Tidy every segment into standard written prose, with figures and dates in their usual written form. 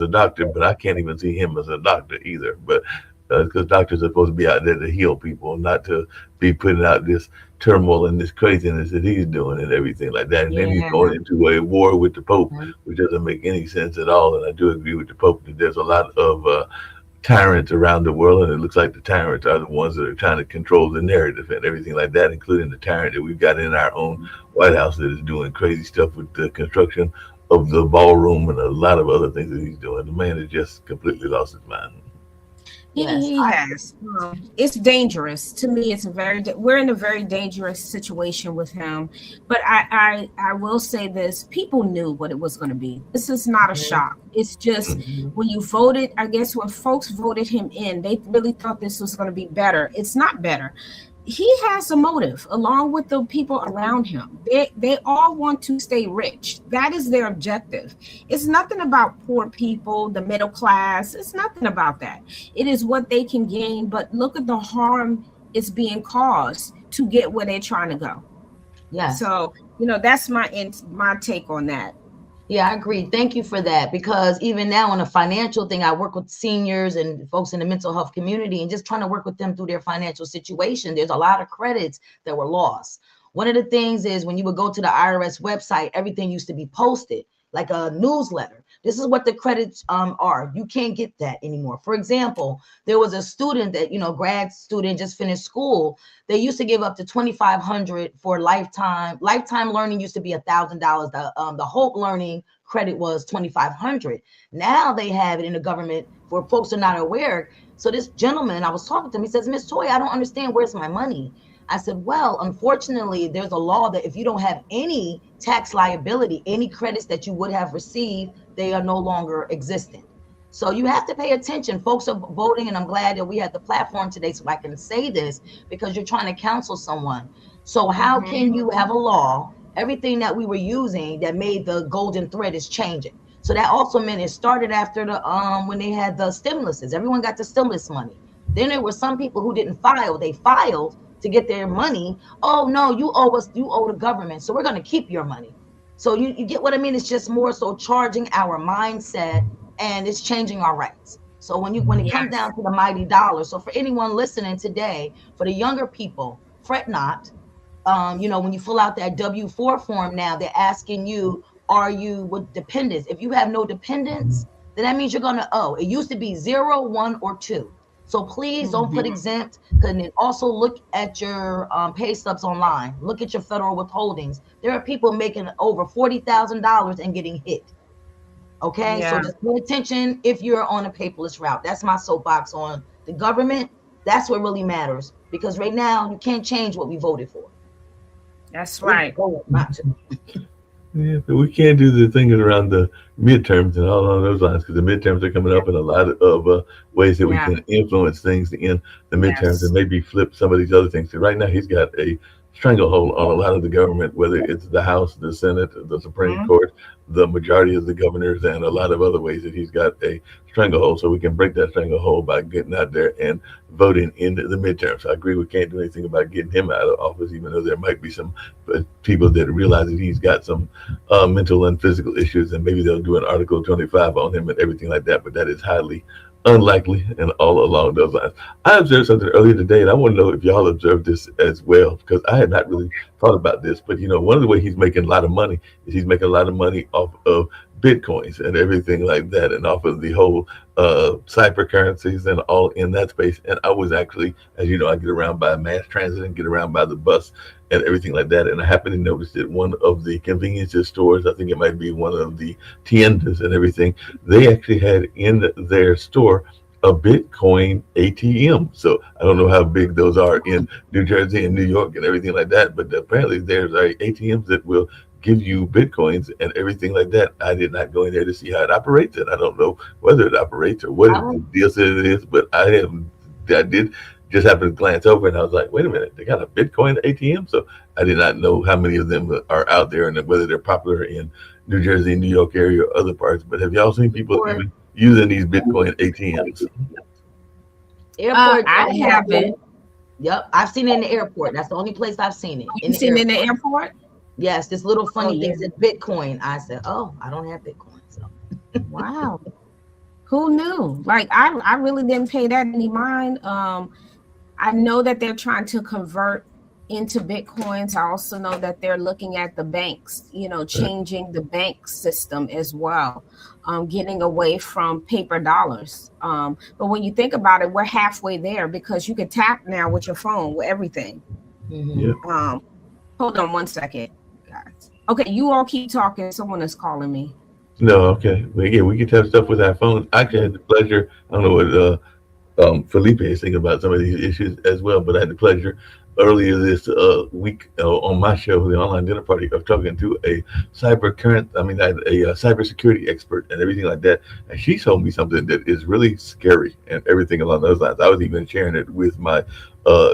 a doctor, but I can't even see him as a doctor either. But because doctors are supposed to be out there to heal people, not to be putting out this turmoil and this craziness that he's doing and everything like that. And then he's Yeah. going into a war with the Pope, Mhm. which doesn't make any sense at all. And I do agree with the Pope that there's a lot of tyrants around the world, and it looks like the tyrants are the ones that are trying to control the narrative and everything like that, including the tyrant that we've got in our own White House that is doing crazy stuff with the construction of the ballroom and a lot of other things that he's doing. The man has just completely lost his mind. Yes. He has. It's dangerous to me. It's a we're in a very dangerous situation with him. But I will say this: people knew what it was going to be. This is not a Mhm. shock. It's just Mhm. when you voted. I guess when folks voted him in, they really thought this was going to be better. It's not better. He has a motive along with the people around him. They all want to stay rich. That is their objective. It's nothing about poor people, the middle class. It's nothing about that. It is what they can gain, but look at the harm it's being caused to get where they're trying to go. Yes. So, that's my take on that. Yeah, I agree. Thank you for that. Because even now, on a financial thing, I work with seniors and folks in the mental health community and just trying to work with them through their financial situation. There's a lot of credits that were lost. One of the things is when you would go to the IRS website, everything used to be posted like a newsletter. This is what the credits are. You can't get that anymore. For example, there was a student that, grad student just finished school. They used to give up to 2,500 for lifetime. Lifetime learning used to be $1,000. The Hope Learning credit was 2,500. Now they have it in the government for folks who are not aware. So this gentleman, I was talking to him, he says, Miss Toy, I don't understand, where's my money? I said, well, unfortunately, there's a law that if you don't have any tax liability, any credits that you would have received, they are no longer existent. So you have to pay attention. Folks are voting, and I'm glad that we had the platform today so I can say this because you're trying to counsel someone. So how can you have a law? Everything that we were using that made the golden thread is changing. So that also meant it started after the when they had the stimuluses. Everyone got the stimulus money. Then there were some people who didn't file. They filed to get their money. Oh no, you owe us, you owe the government. So we're going to keep your money. So you get what I mean? It's just more so charging our mindset and it's changing our rights. So when it comes Yes. down to the mighty dollar, so for anyone listening today, for the younger people, fret not. When you fill out that W-4 form now, they're asking you, are you with dependents? If you have no dependents, then that means you're going to owe. It used to be 0, 1, or 2. So please don't put exempt. And then also look at your pay stubs online. Look at your federal withholdings. There are people making over $40,000 and getting hit. Okay, so Yeah. just pay attention if you're on a paperless route. That's my soapbox on the government. That's what really matters because right now you can't change what we voted for. That's We right. voted not to. Yeah, but we can't do the things around the midterms and all on those lines because the midterms are coming Yeah. up in a lot of ways that we Yeah. can influence things in the midterms and Yes. maybe flip some of these other things. So right now, he's got a stranglehold on a lot of the government, whether it's the House, the Senate, the Supreme Mhm. Court, the majority of the governors, and a lot of other ways that he's got a stranglehold. So we can break that stranglehold by getting out there and voting in the midterms. I agree we can't do anything about getting him out of office, even though there might be some people that realize that he's got some mental and physical issues, and maybe they'll do an Article 25 on him and everything like that. But that is highly unlikely and all along those lines. I observed something earlier today, and I want to know if y'all observed this as well, because I had not really thought about this. But one of the ways he's making a lot of money is he's making a lot of money off of bitcoins and everything like that, and off of the whole cyber currencies and all in that space. And I was actually, as you know, I get around by mass transit and get around by the bus and everything like that. And I happened to notice that one of the convenience stores, I think it might be one of the tiendas and everything, they actually had in their store a Bitcoin ATM. So I don't know how big those are in New Jersey and New York and everything like that, but apparently there's ATMs that will give you Bitcoins and everything like that. I did not go in there to see how it operates, and I don't know whether it operates or what I the don't. deal says it is, but I did just happen to glance over and I was like, wait a minute, they got a Bitcoin ATM? So I did not know how many of them are out there and whether they're popular in New Jersey, New York area or other parts. But have y'all seen people Airport, even using these Bitcoin ATMs? airport I have haven't. it. Yep, I've seen it in the airport. That's the only place I've seen it in You the seen it in the airport. airport? Yes, this little Oh funny yeah. thing said Bitcoin. I said, oh, I don't have Bitcoin. So Wow. Who knew? Like I really didn't pay that any mind. I know that they're trying to convert into Bitcoins. I also know that they're looking at the banks, changing the bank system as well, getting away from paper dollars. But when you think about it, we're halfway there because you can tap now with your phone with everything. Yeah. Hold on one second, guys. Okay, you all keep talking. Someone is calling me. No, okay. But yeah, we can tap stuff with our phones. I actually had the pleasure. I don't know what Felipe is thinking about some of these issues as well. But I had the pleasure earlier this week on my show, the Online Dinner Party, of talking to a cybersecurity expert and everything like that. And she told me something that is really scary and everything along those lines. I was even sharing it with my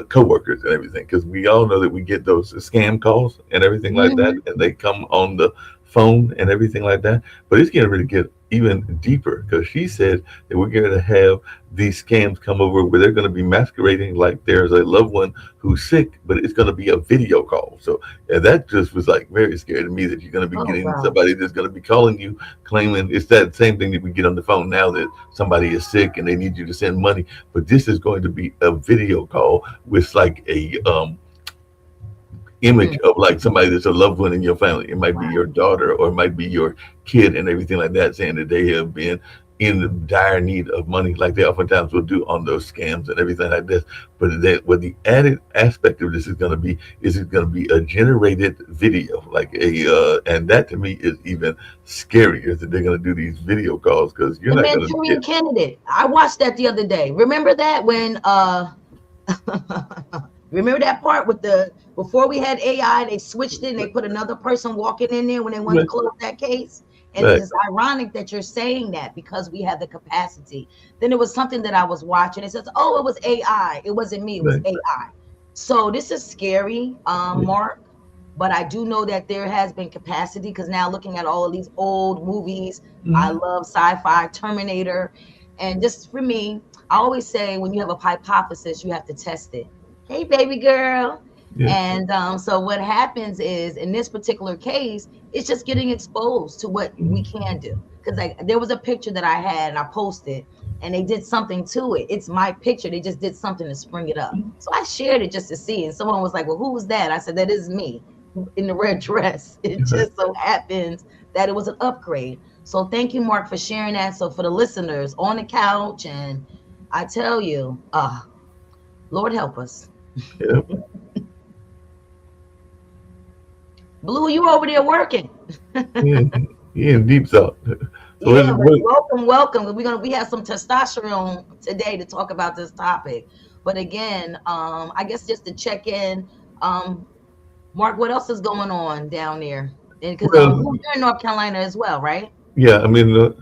coworkers and everything, because we all know that we get those scam calls and everything like that, and they come on the phone and everything like that. But it's going to really get even deeper, because she said that we're going to have these scams come over where they're going to be masquerading like there's a loved one who's sick, but it's going to be a video call. So that just was like very scary to me, that you're going to be getting somebody that's going to be calling you claiming it's that same thing that we get on the phone now, that somebody is sick and they need you to send money. But this is going to be a video call with like a image of like somebody that's a loved one in your family. It might be your daughter, or it might be your kid and everything like that, saying that they have been in dire need of money, like they oftentimes will do on those scams and everything like this. But what the added aspect of this is going to be, is it's going to be a generated video, like and that to me is even scarier, that they're going to do these video calls, because you're not going to Manchurian Candidate. I watched that the other day. Remember that when remember that part with before we had AI, they switched it and they put another person walking in there when they wanted to close that case. And it's ironic that you're saying that, because we have the capacity. Then there was something that I was watching. It says, oh, it was AI. It wasn't me. It was AI. So this is scary, Mark. But I do know that there has been capacity, because now looking at all of these old movies, I love sci-fi, Terminator. And just for me, I always say, when you have a hypothesis, you have to test it. Hey, baby girl. And so what happens is, in this particular case, it's just getting exposed to what we can do. Because there was a picture that I had and I posted, and they did something to it. It's my picture. They just did something to spring it up. So I shared it just to see. And someone was like, well, who was that? I said, that is me in the red dress. It just so happens that it was an upgrade. So thank you, Mark, for sharing that. So for the listeners on the couch, and I tell you, Lord help us. Blue, you over there working? in deep thought. So welcome. We have some testosterone today to talk about this topic. But again, I guess just to check in, Mark, what else is going on down there? Because you're in North Carolina as well, right? Yeah, I mean,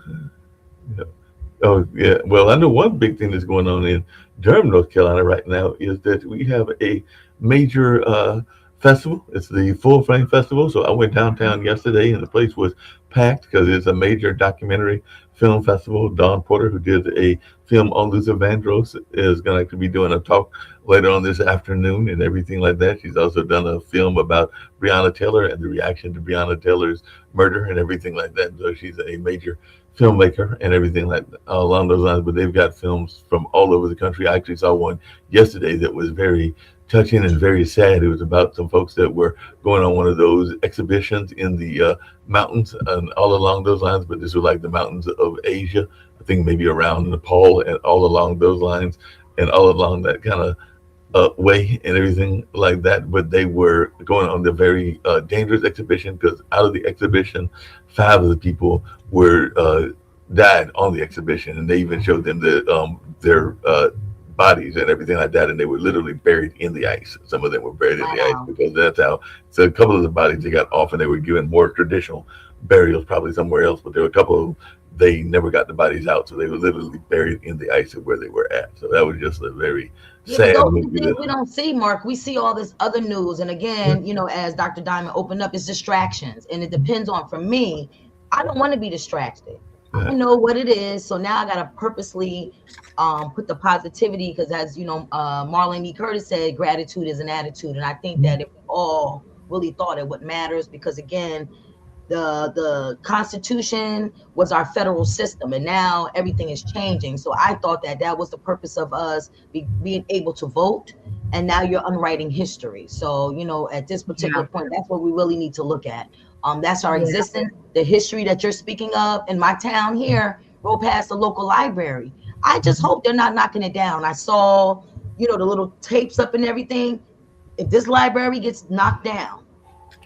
oh yeah. Well, I know one big thing that's going on in Durham, North Carolina right now is that we have a major festival. It's the Full Flame Festival. So I went downtown yesterday, and the place was packed, because it's a major documentary film festival. Dawn Porter, who did a film on Luther Vandross, is going to be doing a talk later on this afternoon and everything like that. She's also done a film about Breonna Taylor and the reaction to Breonna Taylor's murder and everything like that. So she's a major filmmaker and everything like along those lines. But they've got films from all over the country. I actually saw one yesterday that was very touching and very sad. It was about some folks that were going on one of those exhibitions in the mountains and all along those lines. But this was like the mountains of Asia, I think maybe around Nepal and all along those lines and all along that kind of way and everything like that. But they were going on the very dangerous exhibition, because out of the exhibition, 5 of the people were died on the exhibition, and they even showed them their bodies and everything like that, and they were literally buried in the ice. Some of them were buried in the ice, because that's how. So a couple of the bodies they got off, and they were given more traditional burials probably somewhere else, but there were a couple of them, they never got the bodies out, so they were literally buried in the ice of where they were at. So that was just a very sad movie. We don't see, Mark. We see all this other news, and again, as Dr. Diamond opened up, it's distractions, and it depends on. For me, I don't want to be distracted. I know what it is, so now I gotta purposely put the positivity, because as Marlene E. Curtis said, gratitude is an attitude, and I think that if we all really thought it what matters, because again, the Constitution was our federal system, and now everything is changing. So I thought that was the purpose of us being able to vote. And now you're unwriting history. So, at this particular point, that's what we really need to look at. That's our existence, the history that you're speaking of. In my town here, go past the local library. I just hope they're not knocking it down. I saw, the little tapes up and everything. If this library gets knocked down,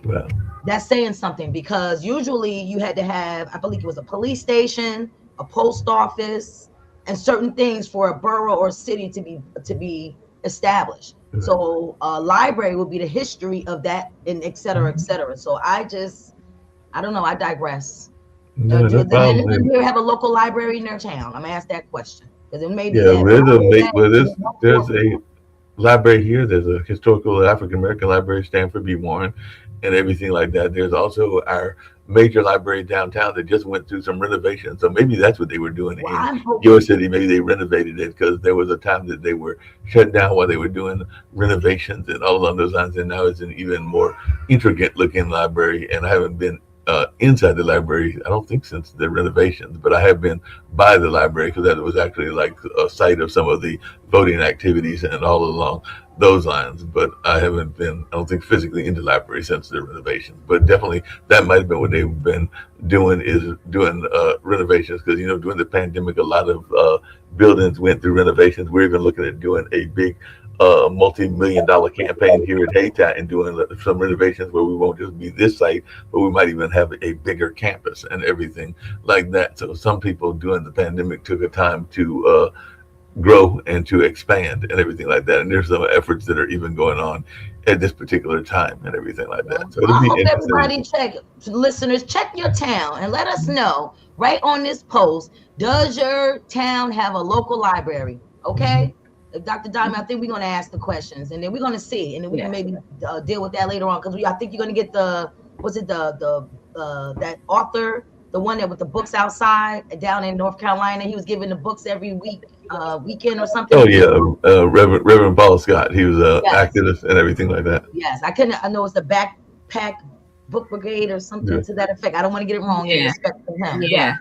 well, that's saying something, because usually you had to have, I believe it was a police station, a post office, and certain things for a borough or city to be established. Mm-hmm. So a library would be the history of that, and et cetera, et cetera. So I don't know. I digress. No, Do problem. anyone have a local library in their town? I'm gonna ask that question, because it may be. Yeah, there's a library here. There's a historical African American library, Stanford B. Warren, and everything like that. There's also our major library downtown that just went through some renovations. So maybe that's what they were doing in your city. Maybe they renovated it, because there was a time that they were shut down while they were doing renovations and all along those lines. And now it's an even more intricate looking library. And I haven't been inside the library, I don't think, since the renovations, but I have been by the library, because that was actually like a site of some of the voting activities and all along those lines. But I haven't been, I don't think, physically in the library since the renovations. But definitely that might have been what they've been doing, is doing renovations, because during the pandemic a lot of buildings went through renovations. We're even looking at doing a big multi-million-dollar campaign here at Hayti and doing some renovations where we won't just be this site, but we might even have a bigger campus and everything like that. So some people during the pandemic took a time to grow and to expand and everything like that. And there's some efforts that are even going on at this particular time and everything like that. So I hope everybody listeners, check your town and let us know right on this post. Does your town have a local library? Okay. Dr. Diamond, I think we're going to ask the questions, and then we're going to see, and then we can maybe deal with that later on, because I think you're going to get that author, the one that with the books outside down in North Carolina. He was giving the books every weekend or something. Oh yeah, Reverend Paul Scott. He was an activist and everything like that. Yes, I know it's the Backpack Book Brigade or something to that effect. I don't want to get it wrong. Yeah. Respect for him. Yeah.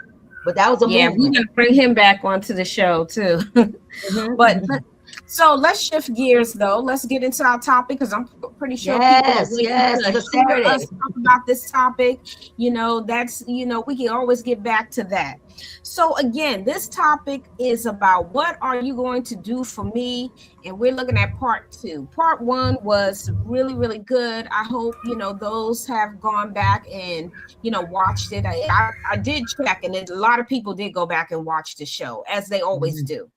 But that was a movement. We're gonna bring him back onto the show too. But so let's shift gears though. Let's get into our topic, because I'm pretty sure people hear us talk about this topic. That's we can always get back to that. So again, this topic is about what are you going to do for me? And we're looking at part 2. Part 1 was really, really good. I hope those have gone back and watched it. I did check, and a lot of people did go back and watch the show, as they always do.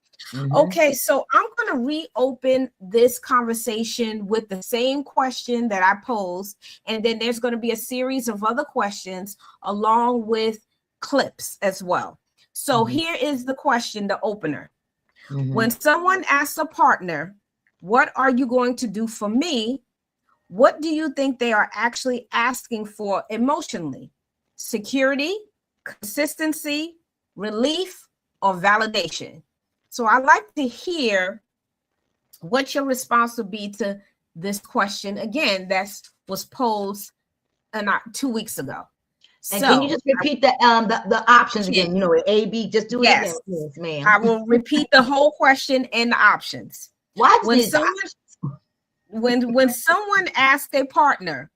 Okay, so I'm going to reopen this conversation with the same question that I posed, and then there's going to be a series of other questions along with clips as well. So here is the question, the opener. When someone asks a partner, what are you going to do for me? What do you think they are actually asking for emotionally? Security, consistency, relief, or validation? So I'd like to hear what your response would be to this question. Again, that was posed 2 weeks ago. And can you just repeat the options again? A, B, just do it again. Yes, ma'am. I will repeat the whole question and the options. When someone asks a partner,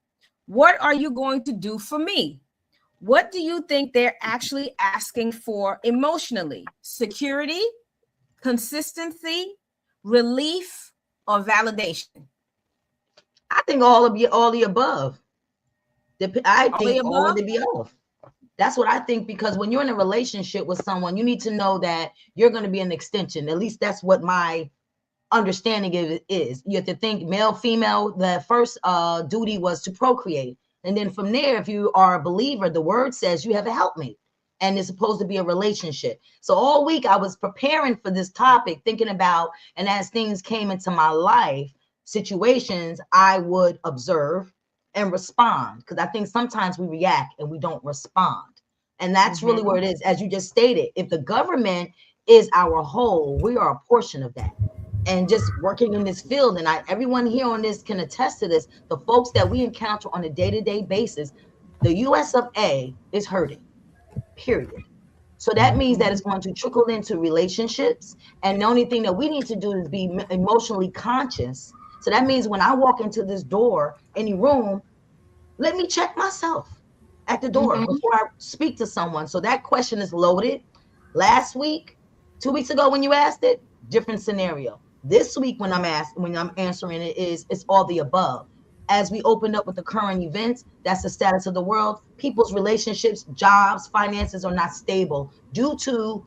what are you going to do for me? What do you think they're actually asking for emotionally? Security, consistency, relief, or validation? I think all the above. I think all of the above. That's what I think, because when you're in a relationship with someone, you need to know that you're going to be an extension. At least that's what my understanding of it is. You have to think male, female. The first duty was to procreate. And then from there, if you are a believer, the word says you have a helpmate. And it's supposed to be a relationship. So all week I was preparing for this topic, thinking about, and as things came into my life, situations, I would observe and respond, because I think sometimes we react and we don't respond. And that's really where it is. As you just stated, if the government is our whole, we are a portion of that. And just working in this field, and everyone here on this can attest to this, the folks that we encounter on a day-to-day basis, The US of A is hurting, period. So that means that it's going to trickle into relationships. And the only thing that we need to do is be emotionally conscious. So that means when I walk into this door, any room, let me check myself at the door before I speak to someone. So that question is loaded. Last week, 2 weeks ago when you asked it, different scenario. This week when I'm answering it, it's all the above. As we opened up with the current events, that's the status of the world. People's relationships, jobs, finances are not stable due to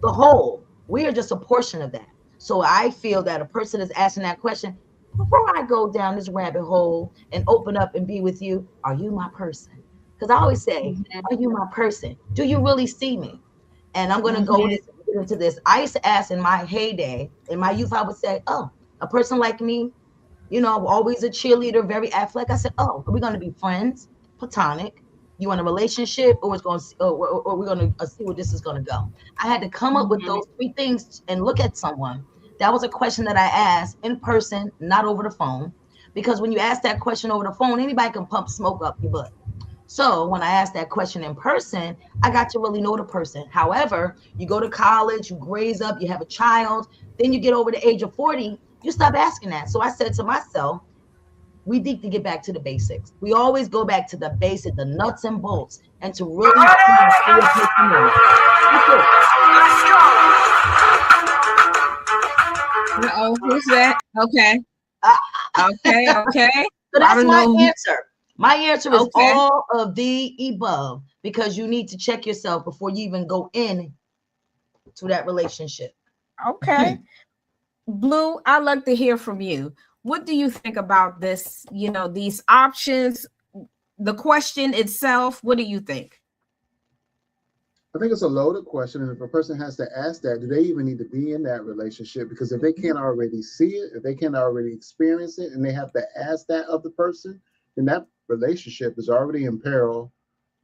the whole. We are just a portion of that. So I feel that a person is asking that question, before I go down this rabbit hole and open up and be with you, are you my person? Because I always say, are you my person? Do you really see me? And I'm going to go into this. I used to ask in my heyday, in my youth, I would say, oh, a person like me, you know, always a cheerleader, very athletic. I said, oh, are we going to be friends, platonic? You want a relationship, or we're going to see where this is going to go? I had to come up with those three things and look at someone. That was a question that I asked in person, not over the phone, because when you ask that question over the phone, anybody can pump smoke up your butt. So when I asked that question in person, I got to really know the person. However, you go to college, you graze up, you have a child, then you get over the age of 40, you stop asking that. So I said to myself, we need to get back to the basics. We always go back to the basic, the nuts and bolts, and to really Uh-oh, who's that? Okay. Okay. So that's my answer. My answer is all of the above, because you need to check yourself before you even go in to that relationship. Okay. Blue, I'd like to hear from you. What do you think about this? You know, these options, the question itself, what do you think? I think it's a loaded question. And if a person has to ask that, do they even need to be in that relationship? Because if they can't already see it, if they can't already experience it, and they have to ask that of the person, then that relationship is already in peril.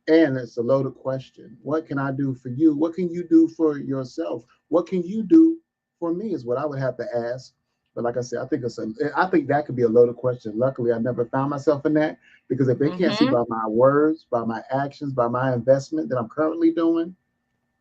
And it's a loaded question. What can I do for you? What can you do for yourself? What can you do for me is what I would have to ask. But like I said, I think that could be a loaded question. Luckily, I never found myself in that, because if they can't see by my words, by my actions, by my investment that I'm currently doing,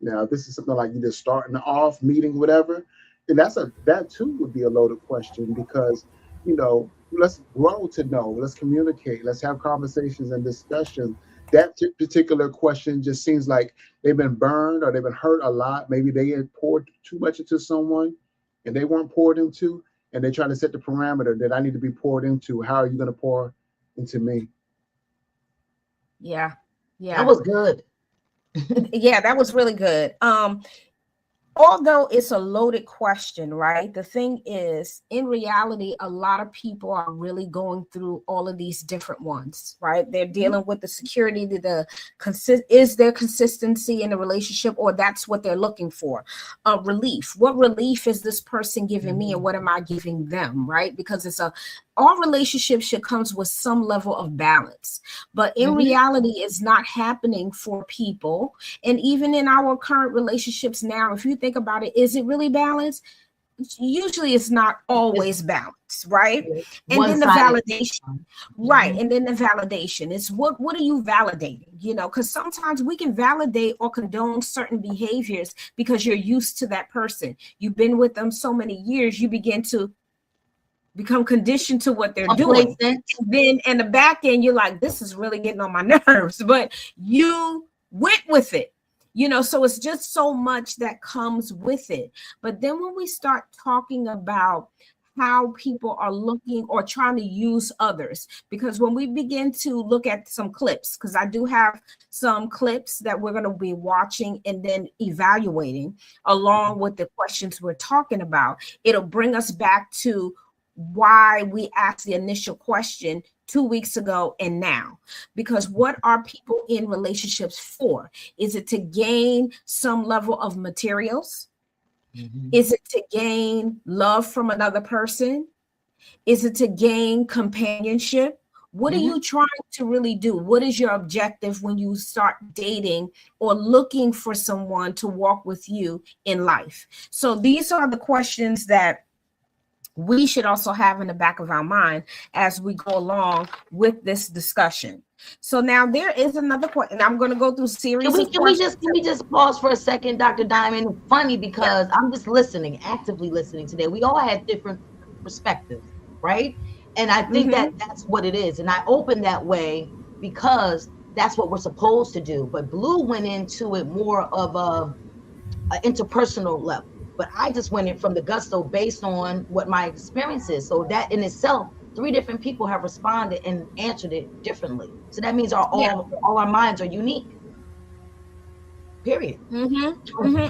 now this is something like you just starting off, meeting, whatever, and that too would be a loaded question, because, you know, let's grow to know, let's communicate, let's have conversations and discussions. That particular question just seems like they've been burned or they've been hurt a lot. Maybe they had poured too much into someone and they weren't poured into, and they're trying to set the parameter that I need to be poured into. How are you going to pour into me? Yeah. That was good. Yeah, that was really good. Although it's a loaded question, right? The thing is, in reality, a lot of people are really going through all of these different ones, right? They're dealing with the security, is there consistency in the relationship, or that's what they're looking for? Relief. What relief is this person giving me, and what am I giving them, right? Because all relationships should come with some level of balance, but in reality, it's not happening for people. And even in our current relationships now, if you think about it, is it really balanced? Usually it's not always balanced, right? And then the validation, right? And then the validation is what are you validating? You know, because sometimes we can validate or condone certain behaviors because you're used to that person. You've been with them so many years, you begin to become conditioned to what they're doing. And then in the back end, you're like, this is really getting on my nerves, but you went with it, you know, so it's just so much that comes with it. But then when we start talking about how people are looking or trying to use others, because when we begin to look at some clips, because I do have some clips that we're going to be watching and then evaluating along with the questions we're talking about, it'll bring us back to why we asked the initial question 2 weeks ago and now. Because what are people in relationships for? Is it to gain some level of materials? Is it to gain love from another person? Is it to gain companionship? What are you trying to really do? What is your objective when you start dating or looking for someone to walk with you in life? So these are the questions that we should also have in the back of our mind as we go along with this discussion. So now there is another point, and I'm going to go through series of questions. Can we just pause for a second, Dr. Diamond? Funny, because I'm just listening, actively listening today. We all had different perspectives, right? And I think that that's what it is. And I opened that way because that's what we're supposed to do. But Blue went into it more of a interpersonal level. But I just went in from the gusto based on what my experience is. So that in itself, 3 different people have responded and answered it differently. So that means all our minds are unique. Period.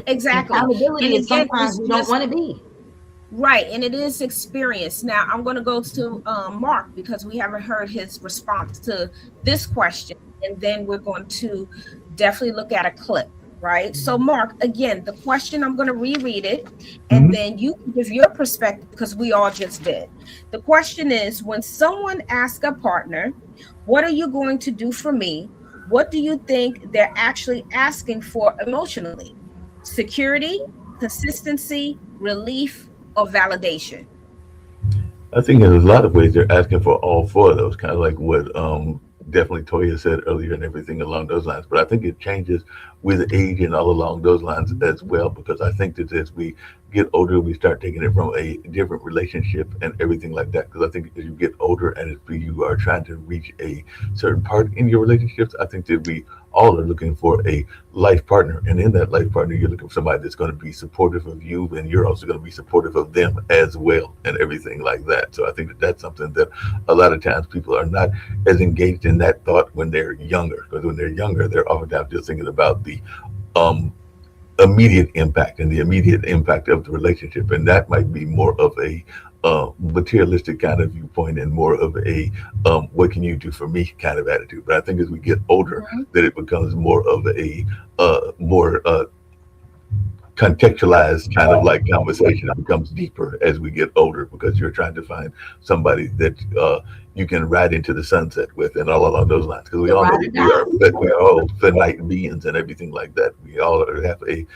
Exactly. Accountability is sometimes we don't want to be. Right, and it is experience. Now I'm going to go to Mark because we haven't heard his response to this question, and then we're going to definitely look at a clip. Right. So, Mark, again, the question, I'm going to reread it and then you can give your perspective because we all just did. The question is, when someone asks a partner, what are you going to do for me? What do you think they're actually asking for emotionally? Security, consistency, relief, or validation? I think in a lot of ways they're asking for all 4 of those, kind of like what definitely Toya said earlier and everything along those lines. But I think it changes with age and all along those lines as well, because I think that as we get older, we start taking it from a different relationship and everything like that. Because I think as you get older and as you are trying to reach a certain part in your relationships, I think that we all are looking for a life partner. And in that life partner, you're looking for somebody that's going to be supportive of you, and you're also going to be supportive of them as well and everything like that. So I think that that's something that a lot of times people are not as engaged in that thought when they're younger. Because when they're younger, they're oftentimes just thinking about the immediate impact and the immediate impact of the relationship, and that might be more of a materialistic kind of viewpoint and more of a what can you do for me kind of attitude. But I think as we get older, that it becomes more of a more contextualized kind of like conversation. It becomes deeper as we get older because you're trying to find somebody that you can ride into the sunset with and all along those lines. Because we all know that we are all finite beings and everything like that. We all have a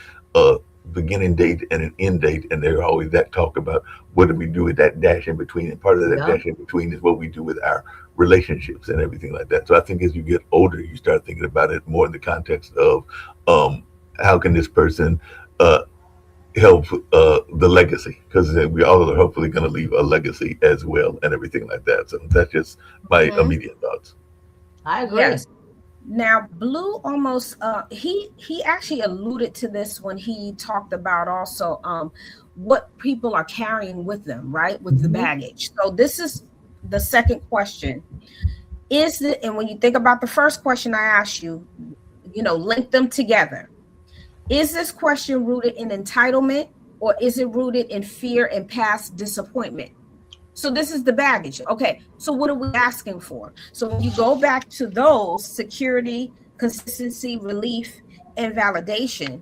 beginning date and an end date, and there's always that talk about what do we do with that dash in between, and part of that dash in between is what we do with our relationships and everything like that. So I think as you get older, you start thinking about it more in the context of how can this person help the legacy, because we all are hopefully going to leave a legacy as well and everything like that. So that's just my immediate thoughts. I agree. Yes. Now, Blue almost he actually alluded to this when he talked about also what people are carrying with them, right, with the baggage. So this is the second question. Is it, and when you think about the first question I asked you, link them together. Is this question rooted in entitlement, or is it rooted in fear and past disappointment? So this is the baggage. Okay, so what are we asking for? So when you go back to those, security, consistency, relief, and validation,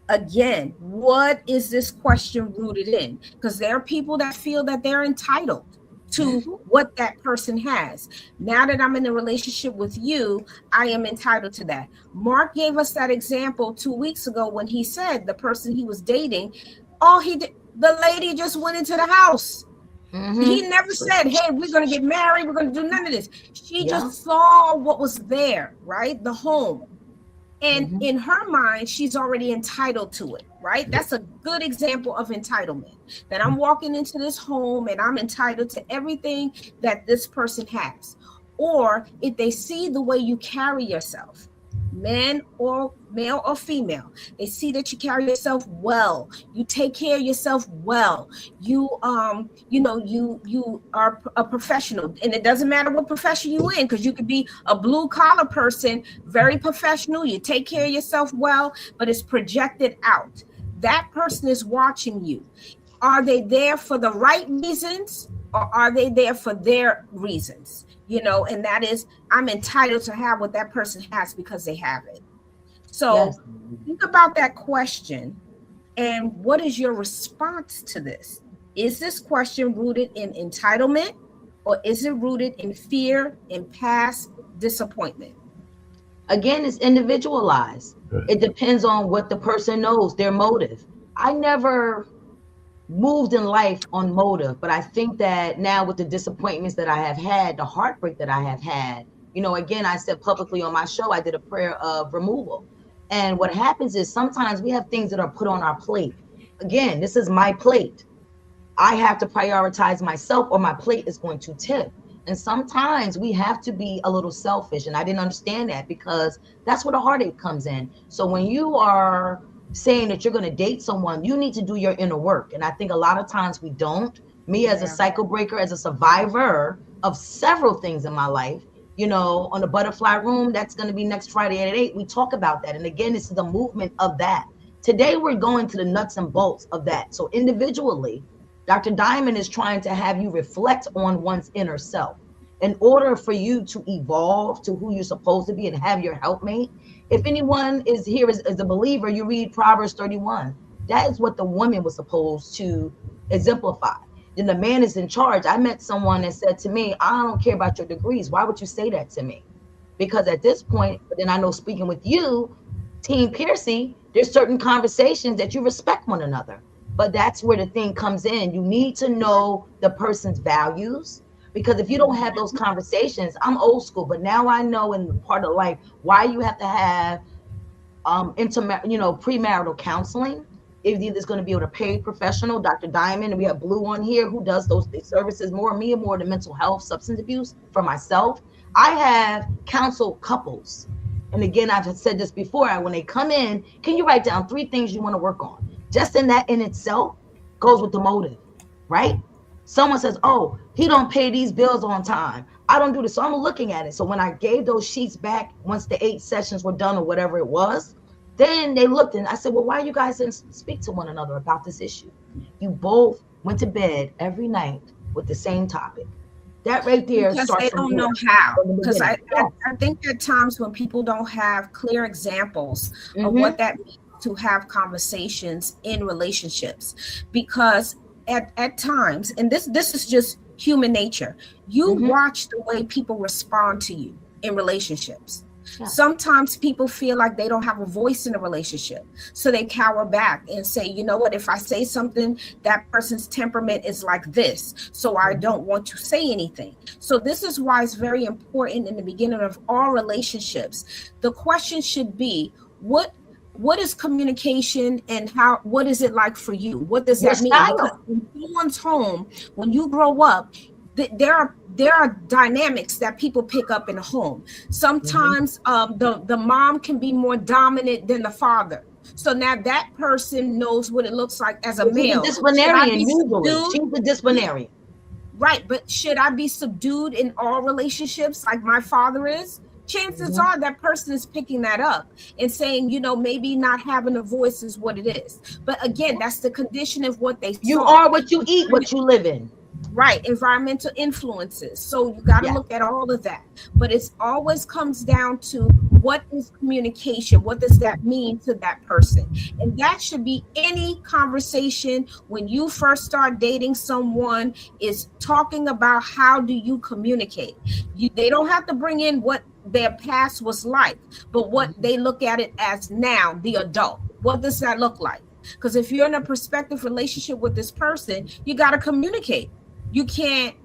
again, what is this question rooted in? Because there are people that feel that they're entitled to what that person has. Now that I'm in a relationship with you, I am entitled to that. Mark gave us that example 2 weeks ago when he said the person he was dating, the lady just went into the house. He never said, hey, we're going to get married. We're going to do none of this. She just saw what was there, right? The home. And in her mind, she's already entitled to it, right? That's a good example of entitlement. That I'm walking into this home and I'm entitled to everything that this person has. Or if they see the way you carry yourself, male or female, they see that you carry yourself well, you take care of yourself well, you are a professional, and it doesn't matter what profession you in, because you could be a blue collar person, very professional, you take care of yourself well, but it's projected out. That person is watching you. Are they there for the right reasons, or are they there for their reasons? And that is, I'm entitled to have what that person has because they have it. So think about that question, and what is your response to this? Is this question rooted in entitlement, or is it rooted in fear and past disappointment? Again, it's individualized. It depends on what the person knows, their motive. I never moved in life on motive, but I think that now with the disappointments that I have had, the heartbreak that I have had, you know, again, I said publicly on my show, I did a prayer of removal. And what happens is sometimes we have things that are put on our plate. Again, this is my plate. I have to prioritize myself or my plate is going to tip. And sometimes we have to be a little selfish. And I didn't understand that because that's where the heartache comes in. So when you are saying that you're going to date someone, you need to do your inner work. And I think a lot of times we don't. Me as a cycle breaker, as a survivor of several things in my life, you know, on the Butterfly Room, that's going to be next Friday at 8. We talk about that. And again, this is the movement of that. Today, we're going to the nuts and bolts of that. So individually, Dr. Diamond is trying to have you reflect on one's inner self. In order for you to evolve to who you're supposed to be and have your helpmate, if anyone is here as a believer, you read Proverbs 31. That is what the woman was supposed to exemplify. Then the man is in charge. I met someone that said to me, I don't care about your degrees. Why would you say that to me? Because at this point, but then I know speaking with you, Team Piercy, there's certain conversations that you respect one another. But that's where the thing comes in. You need to know the person's values. Because if you don't have those conversations, I'm old school, but now I know in part of life why you have to have premarital counseling. If it's going to be with a paid professional, Dr. Diamond, and we have Blue on here who does those services more, me and more the mental health, substance abuse for myself. I have counseled couples. And again, I've said this before, when they come in, can you write down 3 things you want to work on? Just in that in itself goes with the motive, right? Someone says, oh, he don't pay these bills on time. I don't do this. So I'm looking at it. So when I gave those sheets back, once the 8 sessions were done or whatever it was, then they looked and I said, well, why you guys didn't speak to one another about this issue? You both went to bed every night with the same topic. That right there because starts they don't know how. Because I think at times when people don't have clear examples of what that means to have conversations in relationships, because at times, and this is just human nature, you watch the way people respond to you in relationships. Yeah. Sometimes people feel like they don't have a voice in a relationship, so they cower back and say, you know what, if I say something, that person's temperament is like this, so I don't want to say anything. So this is why it's very important in the beginning of all relationships. The question should be, what is communication and what is it like for you? What does that mean? Because in someone's home, when you grow up, there are dynamics that people pick up in a home. Sometimes the mom can be more dominant than the father. So now that person knows what it looks like as a male. Disciplinarian, usually. She's a disciplinarian. Right, but should I be subdued in all relationships like my father is? Chances are that person is picking that up and saying, you know, maybe not having a voice is what it is. But again, that's the condition of what they You are what you eat, what you live in. Right, environmental influences. So you got to look at all of that. But it always comes down to what is communication? What does that mean to that person? And that should be any conversation when you first start dating someone, is talking about how do you communicate. They don't have to bring in what their past was like, but what they look at it as now, the adult. What does that look like? Because if you're in a prospective relationship with this person, you got to communicate. You can't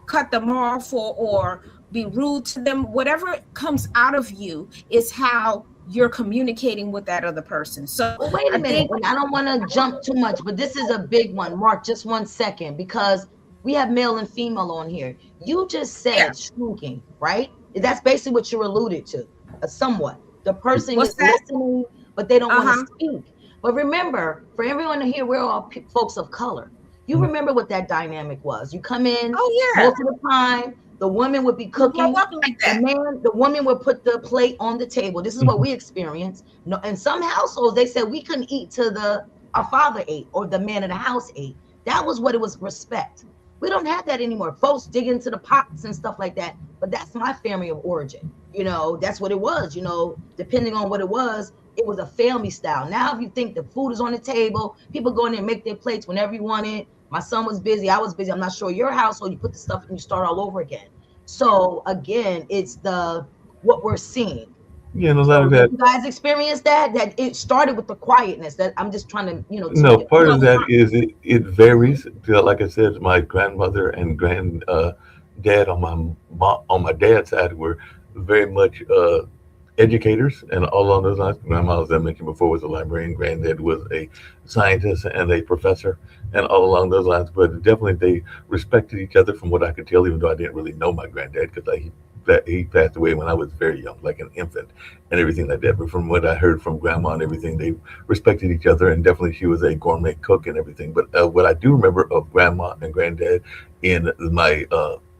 cut them off or be rude to them. Whatever comes out of you is how you're communicating with that other person. So well, wait a minute. I don't want to jump too much, but this is a big one. Mark, just 1 second, because we have male and female on here. You just said shrinking, right? That's basically what you alluded to, somewhat. The person is listening, but they don't want to speak. But remember, for everyone here, we're all folks of color. You remember what that dynamic was. You come in, most of the time, the woman would be cooking. Like that. The woman would put the plate on the table. This is what we experienced. No, in some households, they said we couldn't eat till our father ate or the man in the house ate. That was what it was, respect. We don't have that anymore. Folks dig into the pots and stuff like that. But that's my family of origin. You know, that's what it was. You know, depending on what it was a family style. Now, if you think the food is on the table, people go in there and make their plates whenever you want it. My son was busy. I was busy. I'm not sure your household. You put the stuff and you start all over again. So again, it's what we're seeing. Yeah, and a lot So of did that. you guys experience that? That it started with the quietness. That I'm just trying to, No, tell part No, of that is it varies. You know, like I said, my grandmother and dad on on my dad's side were very much educators and all along those lines. Grandma, as I mentioned before, was a librarian. Granddad was a scientist and a professor, and all along those lines. But definitely, they respected each other, from what I could tell. Even though I didn't really know my granddad, because he passed away when I was very young, like an infant, and everything like that. But from what I heard from grandma and everything, they respected each other, and definitely she was a gourmet cook and everything. But what I do remember of grandma and granddad in my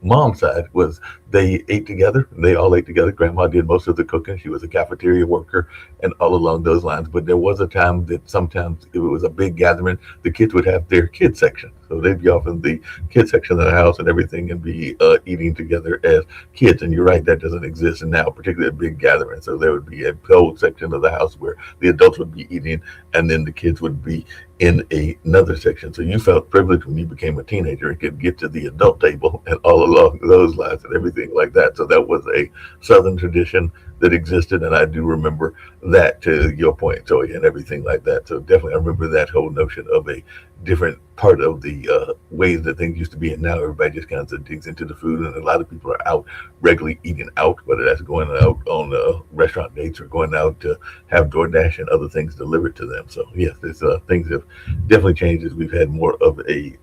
mom's side was they ate together. They all ate together. Grandma did most of the cooking. She was a cafeteria worker and all along those lines. But there was a time that sometimes if it was a big gathering, the kids would have their kids section. So they'd be off in the kids section of the house and everything and be eating together as kids. And you're right, that doesn't exist now, particularly at big gatherings. So there would be a whole section of the house where the adults would be eating and then the kids would be in another section. So you felt privileged when you became a teenager and could get to the adult table and all along those lines and everything like that. So that was a Southern tradition that existed. And I do remember that, to your point, Toy, and everything like that. So definitely I remember that whole notion of a different part of the ways that things used to be. And now everybody just kind of digs into the food. And a lot of people are out regularly eating out, whether that's going out on restaurant dates or going out to have DoorDash and other things delivered to them. So yes, it's, things have definitely changed as we've had more of a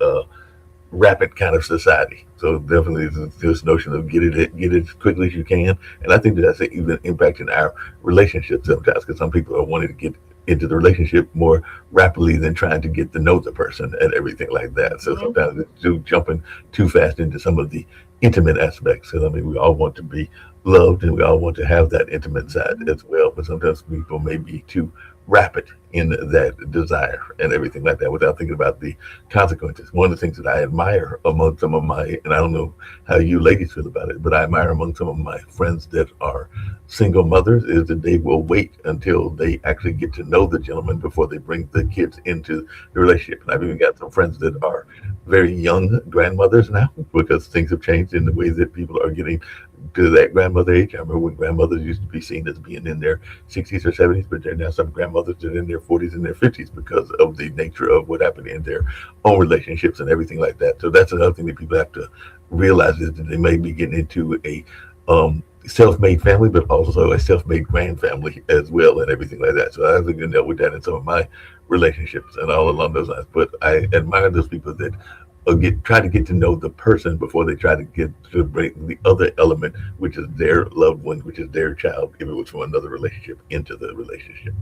rapid kind of society. So definitely this notion of get it as quickly as you can, and I think that's even impacting our relationships sometimes because some people are wanting to get into the relationship more rapidly than trying to get to know the person and everything like that. So sometimes it's jumping too fast into some of the intimate aspects. Because I mean, we all want to be loved and we all want to have that intimate side as well. But sometimes people may be too rapid in that desire and everything like that without thinking about the consequences. One of the things that I admire among some of my, and I don't know how you ladies feel about it, but I admire among some of my friends that are single mothers is that they will wait until they actually get to know the gentleman before they bring the kids into the relationship. And I've even got some friends that are very young grandmothers now because things have changed in the way that people are getting to that grandmother age. I remember when grandmothers used to be seen as being in their 60s or 70s, but there are now some grandmothers that are in their 40s and their 50s because of the nature of what happened in their own relationships and everything like that. So that's another thing that people have to realize is that they may be getting into a self-made family, but also a self-made grand family as well and everything like that. So I've been dealt with that in some of my relationships and all along those lines. But I admire those people that try to get to know the person before they try to get to bring the other element, which is their loved one, which is their child, if it was from another relationship, into the relationship.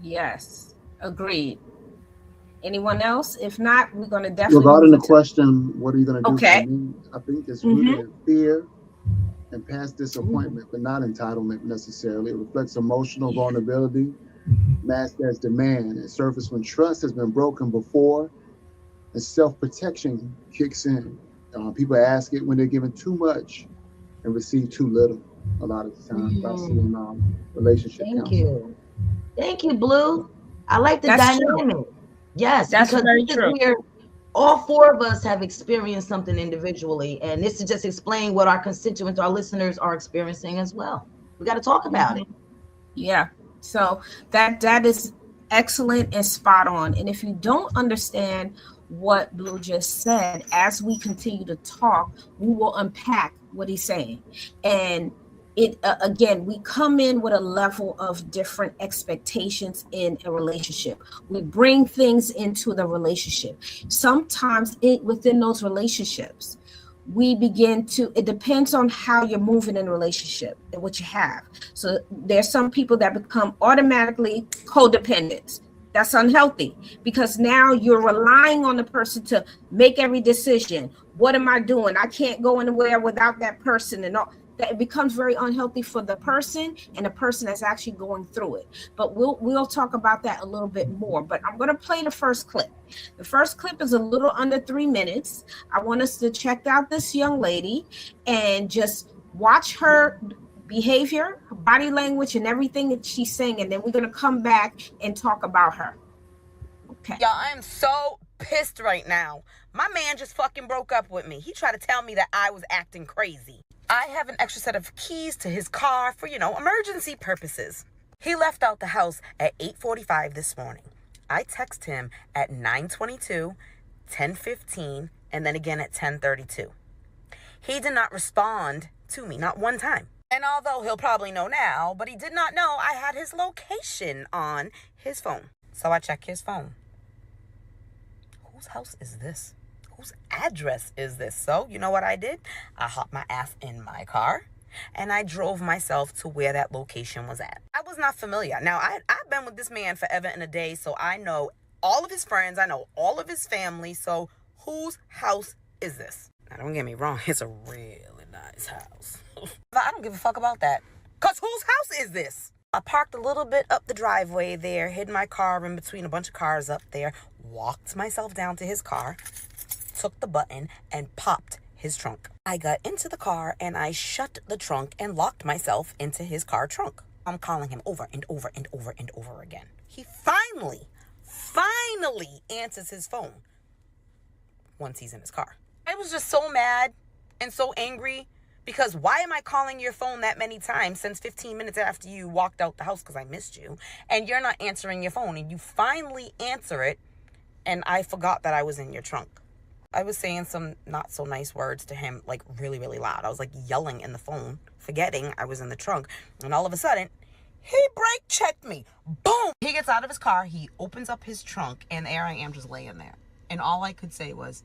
yes, agreed. Anyone else? If not, we're going to definitely Regarding move the into. question, what are you going to do Okay. for me? I think it's rooted in fear and past disappointment, but not entitlement necessarily. It reflects emotional vulnerability, masked as demand, and surface when trust has been broken before and self-protection kicks in. People ask it when they're given too much and receive too little. A lot of the times, I see in relationship counseling. Thank you, Blue. I like the That's true. dynamic. Yes, That's because very this true. is where all four of us have experienced something individually, and this is just explain what our constituents, our listeners are experiencing as well. We got to talk about it. Yeah. So that is excellent and spot on. And if you don't understand what Blue just said, as we continue to talk, we will unpack what he's saying. And it again, we come in with a level of different expectations in a relationship. We bring things into the relationship. Sometimes within those relationships, we begin to, it depends on how you're moving in a relationship and what you have. So there's some people that become automatically codependent. That's unhealthy because now you're relying on the person to make every decision. What am I doing? I can't go anywhere without that person, and all that. It becomes very unhealthy for the person and the person that's actually going through it. But we'll talk about that a little bit more. But I'm going to play the first clip. The first clip is a little under 3 minutes. I want us to check out this young lady and just watch her behavior, her body language, and everything that she's saying. And then we're going to come back and talk about her. Okay. Y'all, I am so pissed right now. My man just fucking broke up with me. He tried to tell me that I was acting crazy. I have an extra set of keys to his car for, emergency purposes. He left out the house at 8:45 this morning. I text him at 9:22, 10:15, and then again at 10:32. He did not respond to me, not one time. And although he'll probably know now, but he did not know I had his location on his phone. So I check his phone. Whose house is this? Whose address is this? So you know what I did? I hopped my ass in my car and I drove myself to where that location was at. I was not familiar. Now, I've been with this man forever and a day, so I know all of his friends. I know all of his family. So whose house is this? Now, don't get me wrong. It's a really nice house. But I don't give a fuck about that. Because whose house is this? I parked a little bit up the driveway there, hid my car in between a bunch of cars up there, walked myself down to his car, took the button, and popped his trunk. I got into the car and I shut the trunk and locked myself into his car trunk. I'm calling him over and over and over and over again. He finally answers his phone once he's in his car. I was just so mad and so angry because why am I calling your phone that many times since 15 minutes after you walked out the house because I missed you and you're not answering your phone and you finally answer it and I forgot that I was in your trunk. I was saying some not so nice words to him, like really, really loud. I was like yelling in the phone, forgetting I was in the trunk. And all of a sudden, he brake checked me. Boom! He gets out of his car, he opens up his trunk, and there I am just laying there. And all I could say was,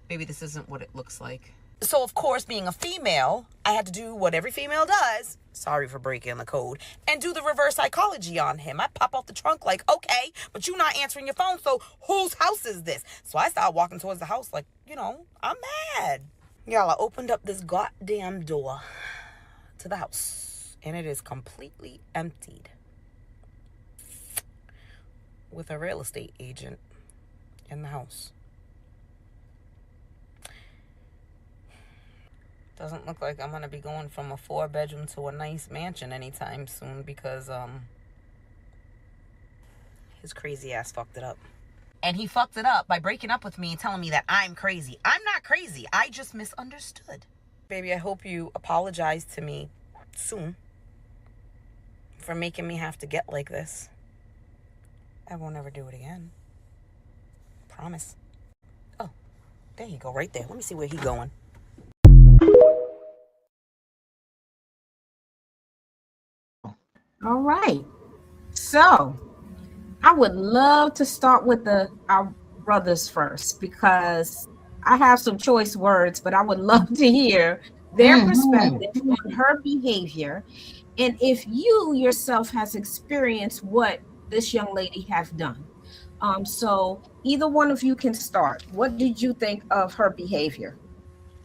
baby, this isn't what it looks like. So, of course, being a female, I had to do what every female does. Sorry for breaking the code. And do the reverse psychology on him. I pop off the trunk like, okay, but you're not answering your phone, so whose house is this? So I started walking towards the house like, I'm mad. Y'all, I opened up this goddamn door to the house. And it is completely emptied. With a real estate agent in the house. Doesn't look like I'm going to be going from a 4-bedroom to a nice mansion anytime soon because his crazy ass fucked it up. And he fucked it up by breaking up with me and telling me that I'm crazy. I'm not crazy. I just misunderstood. Baby, I hope you apologize to me soon for making me have to get like this. I won't ever do it again. Promise. Oh, there you go, right there. Let me see where he's going. All right. So I would love to start with our brothers first because I have some choice words, but I would love to hear their perspective on her behavior. And if you yourself has experienced what this young lady has done. So either one of you can start. What did you think of her behavior?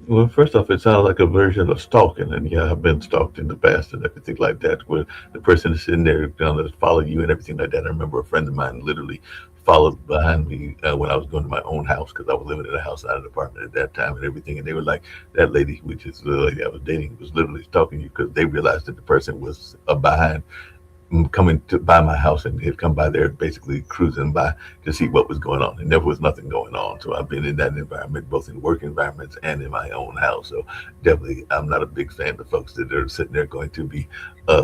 Well, first off, it sounds like a version of stalking, and yeah, I've been stalked in the past and everything like that, where the person is sitting there trying to follow you and everything like that. I remember a friend of mine literally followed behind me when I was going to my own house because I was living in a house, not an apartment at that time and everything. And they were like, that lady, which is the lady I was dating, was literally stalking you because they realized that the person was behind coming to by my house and had come by there basically cruising by to see what was going on, and there was nothing going on. So I've been in that environment both in work environments and in my own house. So definitely I'm not a big fan of folks that are sitting there going to be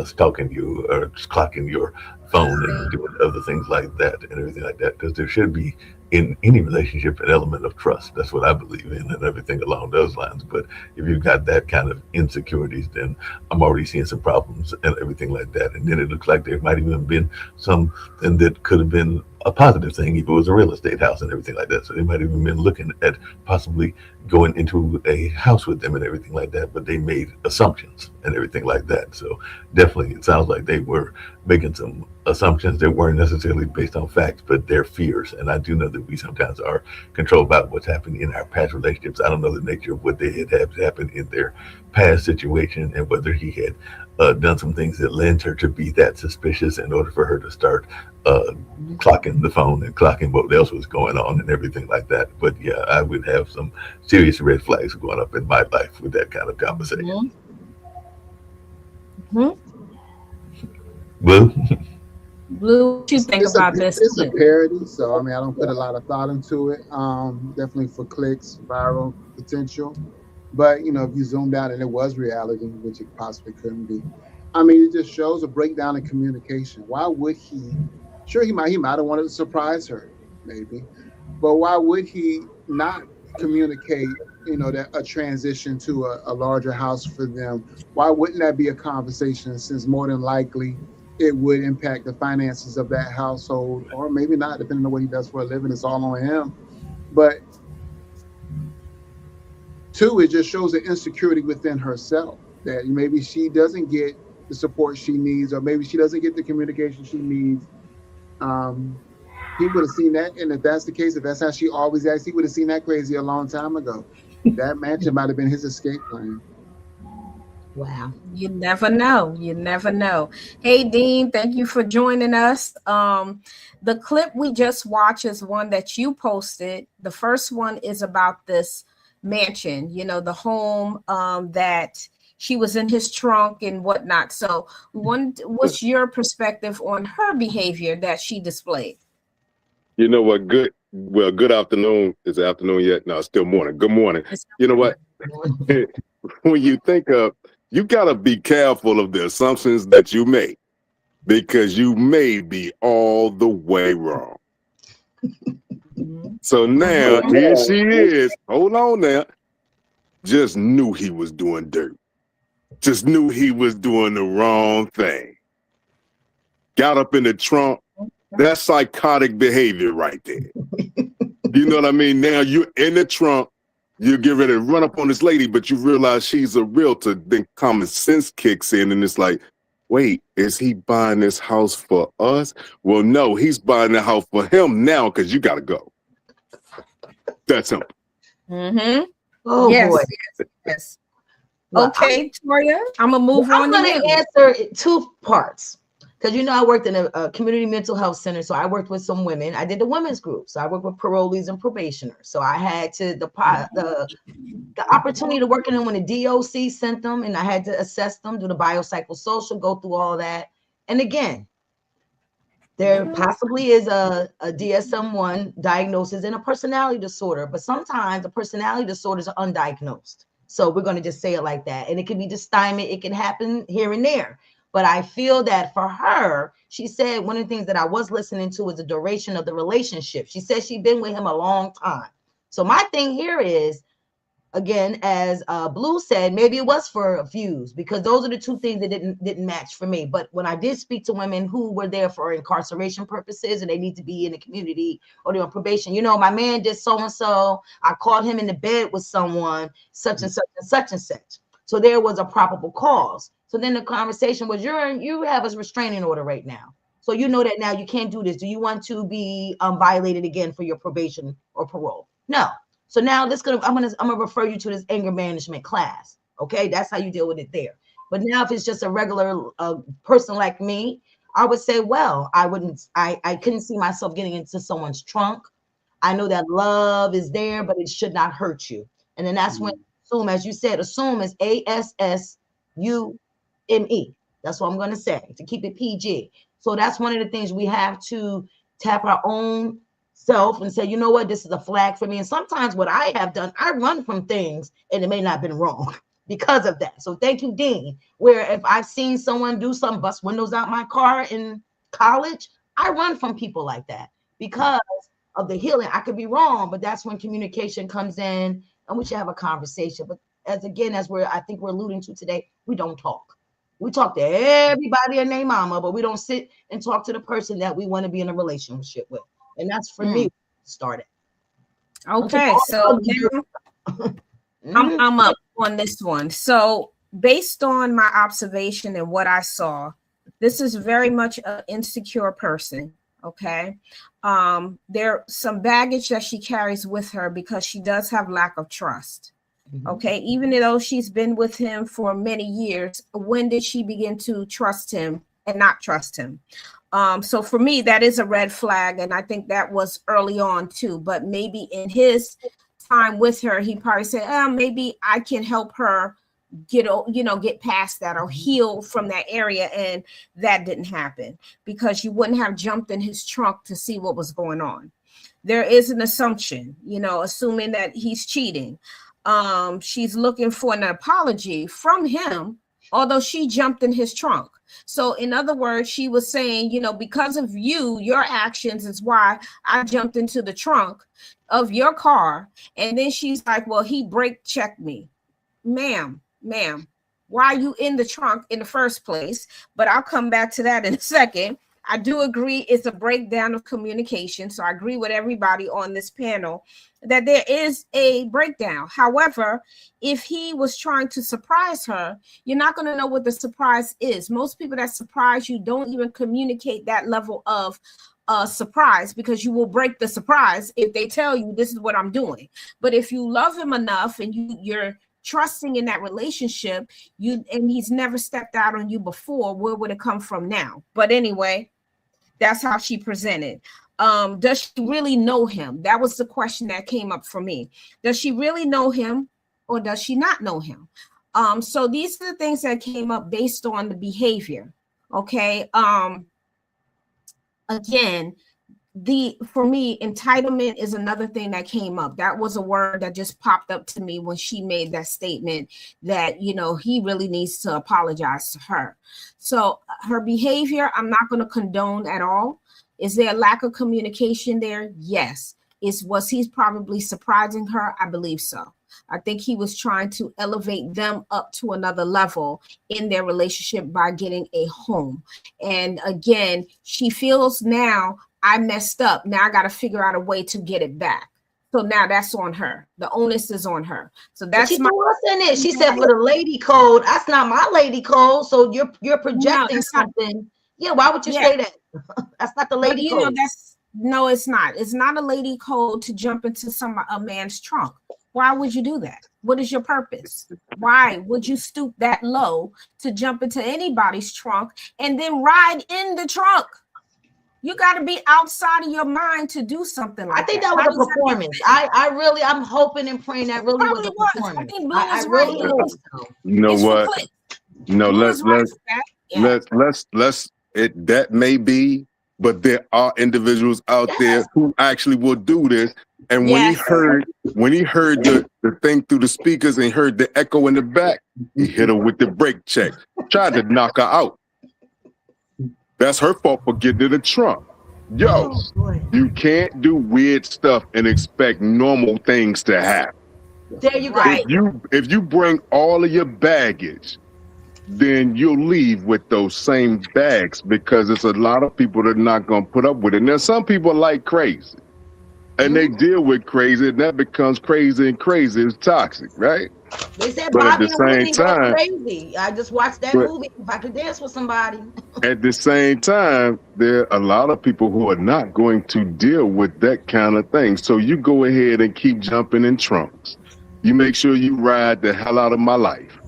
stalking you or clocking your phone and doing other things like that and everything like that, because there should be in any relationship an element of trust. That's what I believe in and everything along those lines. But if you've got that kind of insecurities, then I'm already seeing some problems and everything like that. And then it looks like there might even been something that could have been a positive thing if it was a real estate house and everything like that. So they might have even been looking at possibly going into a house with them and everything like that, but they made assumptions and everything like that. So definitely it sounds like they were making some assumptions that weren't necessarily based on facts, but their fears. And I do know that we sometimes are controlled by what's happening in our past relationships. I don't know the nature of what they had happened in their past situation and whether he had done some things that led her to be that suspicious in order for her to start clocking the phone and clocking what else was going on and everything like that. But yeah, I would have some serious red flags going up in my life with that kind of conversation. Blue? Blue, what you think about this? It's a parody, so I don't put a lot of thought into it. Definitely for clicks, viral potential. But if you zoomed out and it was reality, which it possibly couldn't be, I mean, it just shows a breakdown in communication. Why would he? Sure, he might have wanted to surprise her, maybe, but why would he not communicate? That a transition to a larger house for them. Why wouldn't that be a conversation? Since more than likely it would impact the finances of that household, or maybe not, depending on what he does for a living. It's all on him. But two, it just shows the insecurity within herself that maybe she doesn't get the support she needs, or maybe she doesn't get the communication she needs. He would have seen that, and if that's the case, if that's how she always acts, he would have seen that crazy a long time ago. That mansion might have been his escape plan. Wow. You never know. You never know. Hey, Dean, thank you for joining us. The clip we just watched is one that you posted. The first one is about this mansion, the home that she was in his trunk and whatnot. So what's your perspective on her behavior that she displayed? You know what? Good afternoon. Is it afternoon yet? No, it's still morning. Good morning. You know what? When you think of, you got to be careful of the assumptions that you make, because you may be all the way wrong. So now here she is. Hold on now. Just knew he was doing dirt. Just knew he was doing the wrong thing. Got up in the trunk. That's psychotic behavior right there. You know what I mean? Now you're in the trunk, you get ready to run up on this lady, but you realize she's a realtor. Then common sense kicks in, and it's like, wait, is he buying this house for us? Well, no, he's buying the house for him now, because you got to go. That's simple. Mm-hmm. Oh, yes, boy. Yes. Well, Okay, Toya, I'm going to move on. I'm going to answer two parts. Because, I worked in a community mental health center. So I worked with some women. I did the women's group. So I worked with parolees and probationers. So I had the opportunity to work in them when the DOC sent them, and I had to assess them, do the biopsychosocial, go through all that. And again, there possibly is a DSM-1 diagnosis and a personality disorder, but sometimes the personality disorders are undiagnosed. So we're going to just say it like that. And it can be dysthymia. It can happen here and there. But I feel that for her, she said one of the things that I was listening to was the duration of the relationship. She said she'd been with him a long time. So my thing here is, again, as Blue said, maybe it was for views, because those are the two things that didn't match for me. But when I did speak to women who were there for incarceration purposes and they need to be in the community or they're on probation, my man did so-and-so, I caught him in the bed with someone, such and such and such and such. So there was a probable cause. So then the conversation was, you have a restraining order right now. So you know that now you can't do this. Do you want to be violated again for your probation or parole? No. So now I'm gonna refer you to this anger management class. Okay, that's how you deal with it there. But now if it's just a regular person like me, I would say, well, I couldn't see myself getting into someone's trunk. I know that love is there, but it should not hurt you. And then that's when assume, as you said, assume is ASSUME. That's what I'm going to say, to keep it PG. So that's one of the things we have to tap our own self and say, you know what, this is a flag for me. And sometimes what I have done, I run from things and it may not have been wrong because of that. So thank you, Dean. Where if I've seen someone do something, bust windows out my car in college, I run from people like that because of the healing. I could be wrong, but that's when communication comes in and we should have a conversation. But I think we're alluding to today, we don't talk. We talk to everybody and their mama, but we don't sit and talk to the person that we want to be in a relationship with. And that's for me started. Okay, so I'm up on this one. So based on my observation and what I saw, this is very much an insecure person. Okay. There's some baggage that she carries with her because she does have lack of trust. Okay, even though she's been with him for many years, when did she begin to trust him and not trust him? So for me, that is a red flag. And I think that was early on too, but maybe in his time with her, he probably said, maybe I can help her get past that or heal from that area. And that didn't happen because you wouldn't have jumped in his trunk to see what was going on. There is an assumption, assuming that he's cheating. She's looking for an apology from him, although she jumped in his trunk. So in other words, she was saying, you know, because of you, your actions is why I jumped into the trunk of your car. And then she's like, well, he brake checked me. Ma'am, why are you in the trunk in the first place? But I'll come back to that in a second. I do agree it's a breakdown of communication. So I agree with everybody on this panel that there is a breakdown. However, if he was trying to surprise her, you're not going to know what the surprise is. Most people that surprise you don't even communicate that level of surprise, because you will break the surprise if they tell you this is what I'm doing. But if you love him enough and you're trusting in that relationship, and he's never stepped out on you before, where would it come from now? But anyway, that's how she presented. Does she really know him? That was the question that came up for me. Does she really know him, or does she not know him? So these are the things that came up based on the behavior. Okay. Again, for me, entitlement is another thing that came up. That was a word that just popped up to me when she made that statement that, you know, he really needs to apologize to her. So her behavior, I'm not going to condone at all. Is there a lack of communication there? Yes. Was he probably surprising her? I believe so. I think he was trying to elevate them up to another level in their relationship by getting a home. And again, she feels now, I messed up. Now I got to figure out a way to get it back. So now that's on her. The onus is on her. So that's she threw us in it. She said for the lady code. That's not my lady code. So you're projecting something. Yeah, why would you say that? That's not the lady code. No, it's not. It's not a lady code to jump into a man's trunk. Why would you do that? What is your purpose? Why would you stoop that low to jump into anybody's trunk and then ride in the trunk? You got to be outside of your mind to do something like that. I think that was a performance. I'm hoping and praying that really was a performance. I think Blue is right. You know what? No, let's that may be, but there are individuals out there who actually will do this. And when he heard the thing through the speakers and heard the echo in the back, he hit her with the brake check, tried to knock her out. That's her fault for getting in the trunk. Yo, you can't do weird stuff and expect normal things to happen. There you go. If you bring all of your baggage, then you'll leave with those same bags, because it's a lot of people that are not going to put up with it. Now, some people like crazy, and they deal with crazy, and that becomes crazy, and crazy is toxic, right? They said but Bobby at the same time, crazy. I just watched that movie. If I could dance with somebody. At the same time, there are a lot of people who are not going to deal with that kind of thing. So you go ahead and keep jumping in trunks. You make sure you ride the hell out of my life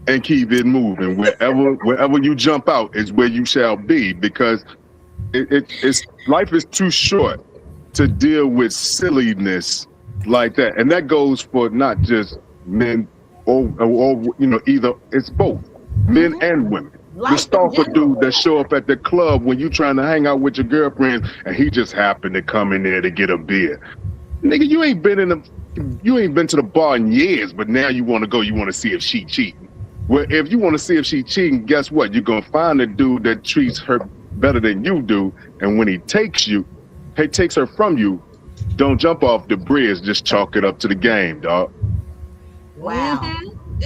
and keep it moving. Wherever you jump out is where you shall be, because it's life is too short to deal with silliness like that. And that goes for not just men or you know, either, it's both men and women. The stalker dude that show up at the club when you trying to hang out with your girlfriend and he just happened to come in there to get a beer. Nigga, you ain't been to the bar in years, but now you want to see if she cheating. Well, if you want to see if she cheating, guess what? You're gonna find a dude that treats her better than you do, and when he takes her from you, don't jump off the bridge, just chalk it up to the game, dog. Wow.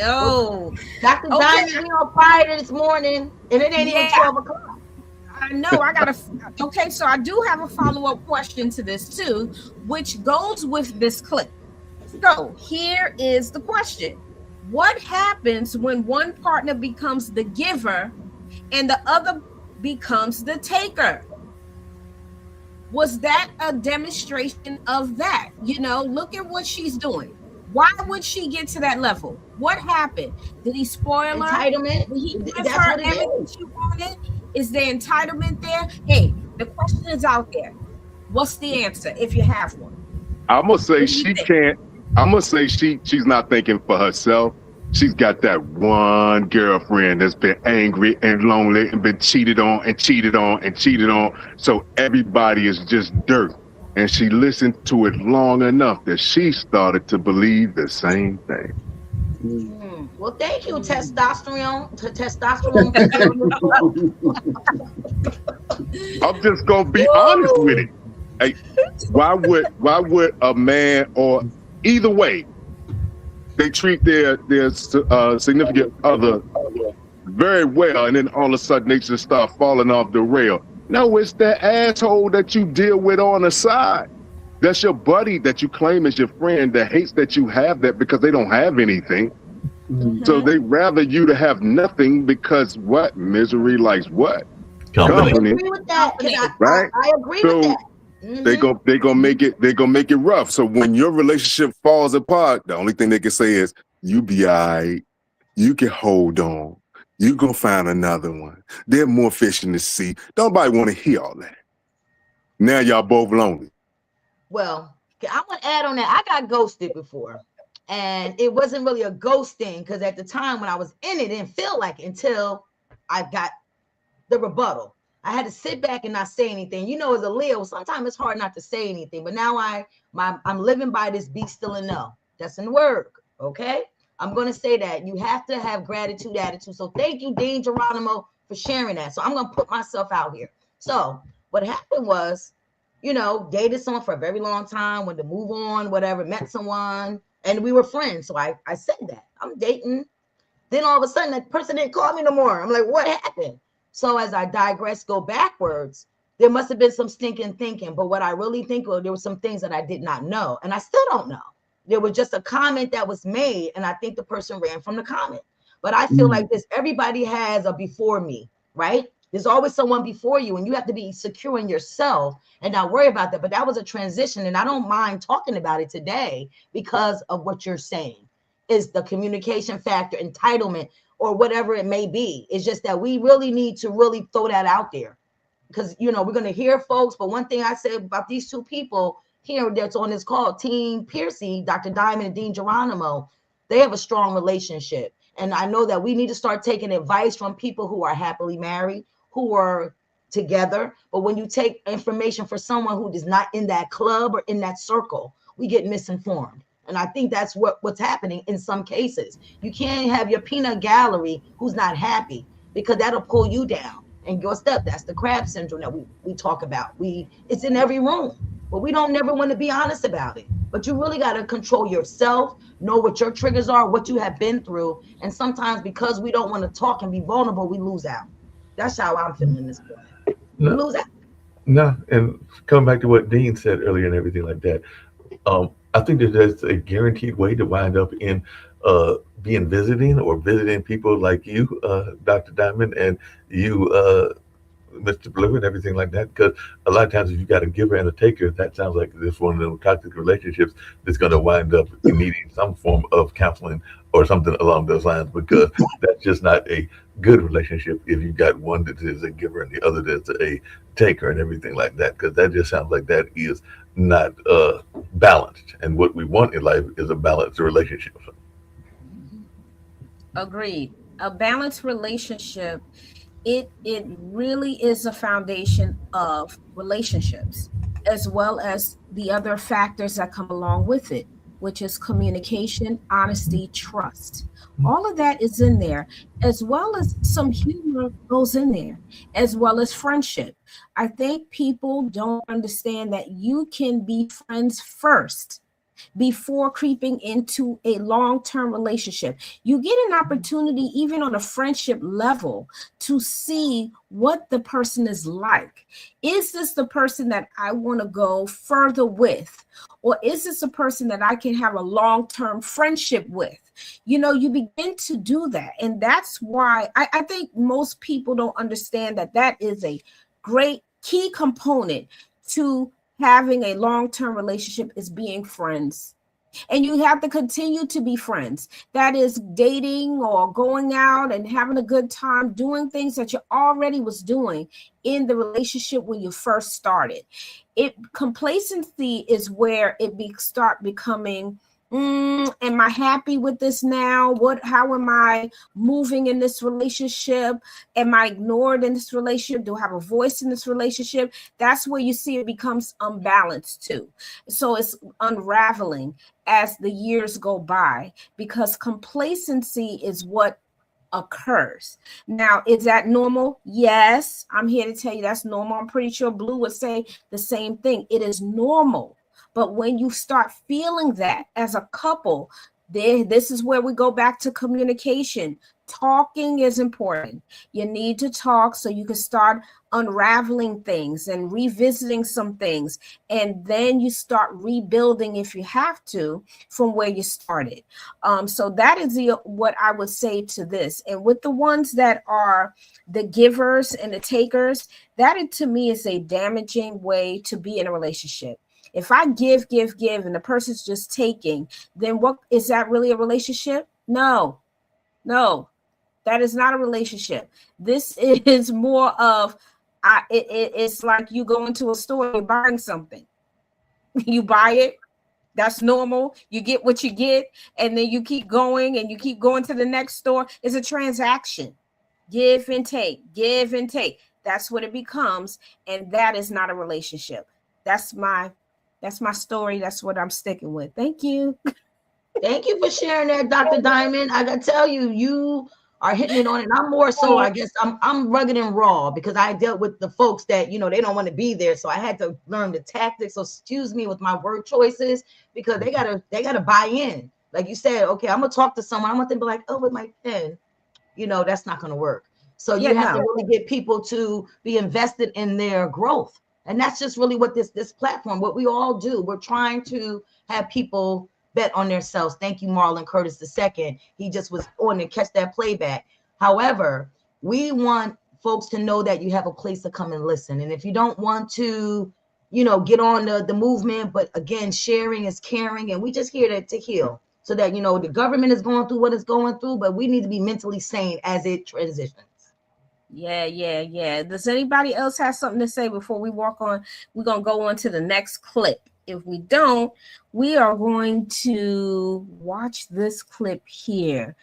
Oh, Dr. Diamond, we on fire this morning, and it ain't even 12 o'clock. I know. Okay, so I do have a follow-up question to this too, which goes with this clip. So here is the question. What happens when one partner becomes the giver and the other becomes the taker? Was that a demonstration of that? You know, look at what she's doing. Why would she get to that level? What happened? Did he spoil her? Entitlement. Did he give her everything she wanted? Is there entitlement there? Hey, the question is out there. What's the answer if you have one? I'm gonna say she can't. I'm gonna say she's not thinking for herself. She's got that one girlfriend that's been angry and lonely and been cheated on and cheated on and cheated on. So everybody is just dirt. And she listened to it long enough that she started to believe the same thing. Well, thank you, testosterone. Testosterone. For I'm just gonna be honest with it. Hey, why would a man, or either way, they treat their significant other very well, and then all of a sudden they just start falling off the rail? No, it's that asshole that you deal with on the side. That's your buddy that you claim as your friend that hates that you have that because they don't have anything. So they rather you to have nothing because what? Misery likes what? I agree with that. Right? I agree with that. They gonna make it rough. So when your relationship falls apart, the only thing they can say is, you be all right, you can hold on, you gonna find another one. There's more fish in the sea. Nobody want to hear all that. Now y'all both lonely. Well, I want to add on that. I got ghosted before, and it wasn't really a ghosting because at the time when I was in it didn't feel like it until I got the rebuttal. I had to sit back and not say anything. You know, as a Leo, sometimes it's hard not to say anything. But now I'm living by this be still and know. That's in the word. Okay. I'm going to say that you have to have gratitude attitude. So thank you, Dean Geronimo, for sharing that. So I'm going to put myself out here. So what happened was, you know, dated someone for a very long time, wanted to move on, whatever, met someone, and we were friends. So I said that I'm dating. Then all of a sudden that person didn't call me no more. I'm like, what happened? So as I digress, go backwards, there must have been some stinking thinking. But what I really think, well, there were some things that I did not know. And I still don't know. There was just a comment that was made. And I think the person ran from the comment. But I feel like this, everybody has a before me, right? There's always someone before you. And you have to be secure in yourself and not worry about that. But that was a transition. And I don't mind talking about it today because of what you're saying is the communication factor, entitlement, or whatever it may be. It's just that we really need to really throw that out there because, you know, we're going to hear folks. But one thing I said about these two people here that's on this call, Team Piercy, Dr. Diamond and Dean Geronimo, they have a strong relationship. And I know that we need to start taking advice from people who are happily married, who are together. But when you take information for someone who is not in that club or in that circle, we get misinformed. And I think that's what's happening in some cases. You can't have your peanut gallery who's not happy because that'll pull you down. And what's that? That's the crab syndrome that we talk about. It's in every room, but we don't never want to be honest about it. But you really got to control yourself, know what your triggers are, what you have been through. And sometimes because we don't want to talk and be vulnerable, we lose out. That's how I'm feeling this point. We lose out. No, and coming back to what Dean said earlier and everything like that, I think that there's a guaranteed way to wind up in being visiting people like you, Dr. Diamond, and you, Mr. Blue, and everything like that. Because a lot of times, if you got a giver and a taker, that sounds like this one of those toxic relationships that's going to wind up needing some form of counseling or something along those lines. Because that's just not a good relationship if you got one that is a giver and the other that's a taker and everything like that. Because that just sounds like that is not balanced, and what we want in life is a balanced relationship. Agreed. A balanced relationship, it really is a foundation of relationships, as well as the other factors that come along with it, which is communication, honesty, trust. All of that is in there, as well as some humor goes in there, as well as friendship. I think people don't understand that you can be friends first before creeping into a long-term relationship. You get an opportunity, even on a friendship level, to see what the person is like. Is this the person that I want to go further with? Or is this a person that I can have a long-term friendship with? You know, you begin to do that. And that's why I think most people don't understand that that is a great key component to having a long-term relationship is being friends. And you have to continue to be friends. That is dating or going out and having a good time, doing things that you already was doing in the relationship when you first started. Complacency is where it start becoming Am I happy with this now? How am I moving in this relationship? Am I ignored in this relationship? Do I have a voice in this relationship? That's where you see it becomes unbalanced too. So it's unraveling as the years go by, because complacency is what occurs. Now, is that normal? Yes, I'm here to tell you that's normal. I'm pretty sure Blue would say the same thing. It is normal. But when you start feeling that as a couple, this is where we go back to communication. Talking is important. You need to talk so you can start unraveling things and revisiting some things. And then you start rebuilding, if you have to, from where you started. So that is what I would say to this. And with the ones that are the givers and the takers, that to me is a damaging way to be in a relationship. If I give, and the person's just taking, then what is that really a relationship? No, that is not a relationship. This is more of, it's like you go into a store, you're buying something. You buy it, that's normal. You get what you get, and then you keep going and you keep going to the next store. It's a transaction. Give and take. That's what it becomes, and that is not a relationship. That's my story. That's what I'm sticking with. Thank you. Thank you for sharing that, Dr. Diamond. I gotta tell you, you are hitting it on it. And I'm more so, I guess I'm rugged and raw, because I dealt with the folks that, they don't want to be there. So I had to learn the tactics. So excuse me with my word choices, because they gotta buy in. Like you said, okay, I'm gonna talk to someone. I want them to be like, oh, with my pen, that's not gonna work. So you have to really get people to be invested in their growth. And that's just really what this platform, what we all do. We're trying to have people bet on themselves. Thank you, Marlon Curtis II. He just was on to catch that playback. However, we want folks to know that you have a place to come and listen. And if you don't want to, get on the movement, but again, sharing is caring. And we just here to heal, so that, the government is going through what it's going through, but we need to be mentally sane as it transitions. Yeah. Does anybody else have something to say before we walk on? We're going to go on to the next clip. If we don't, we are going to watch this clip here.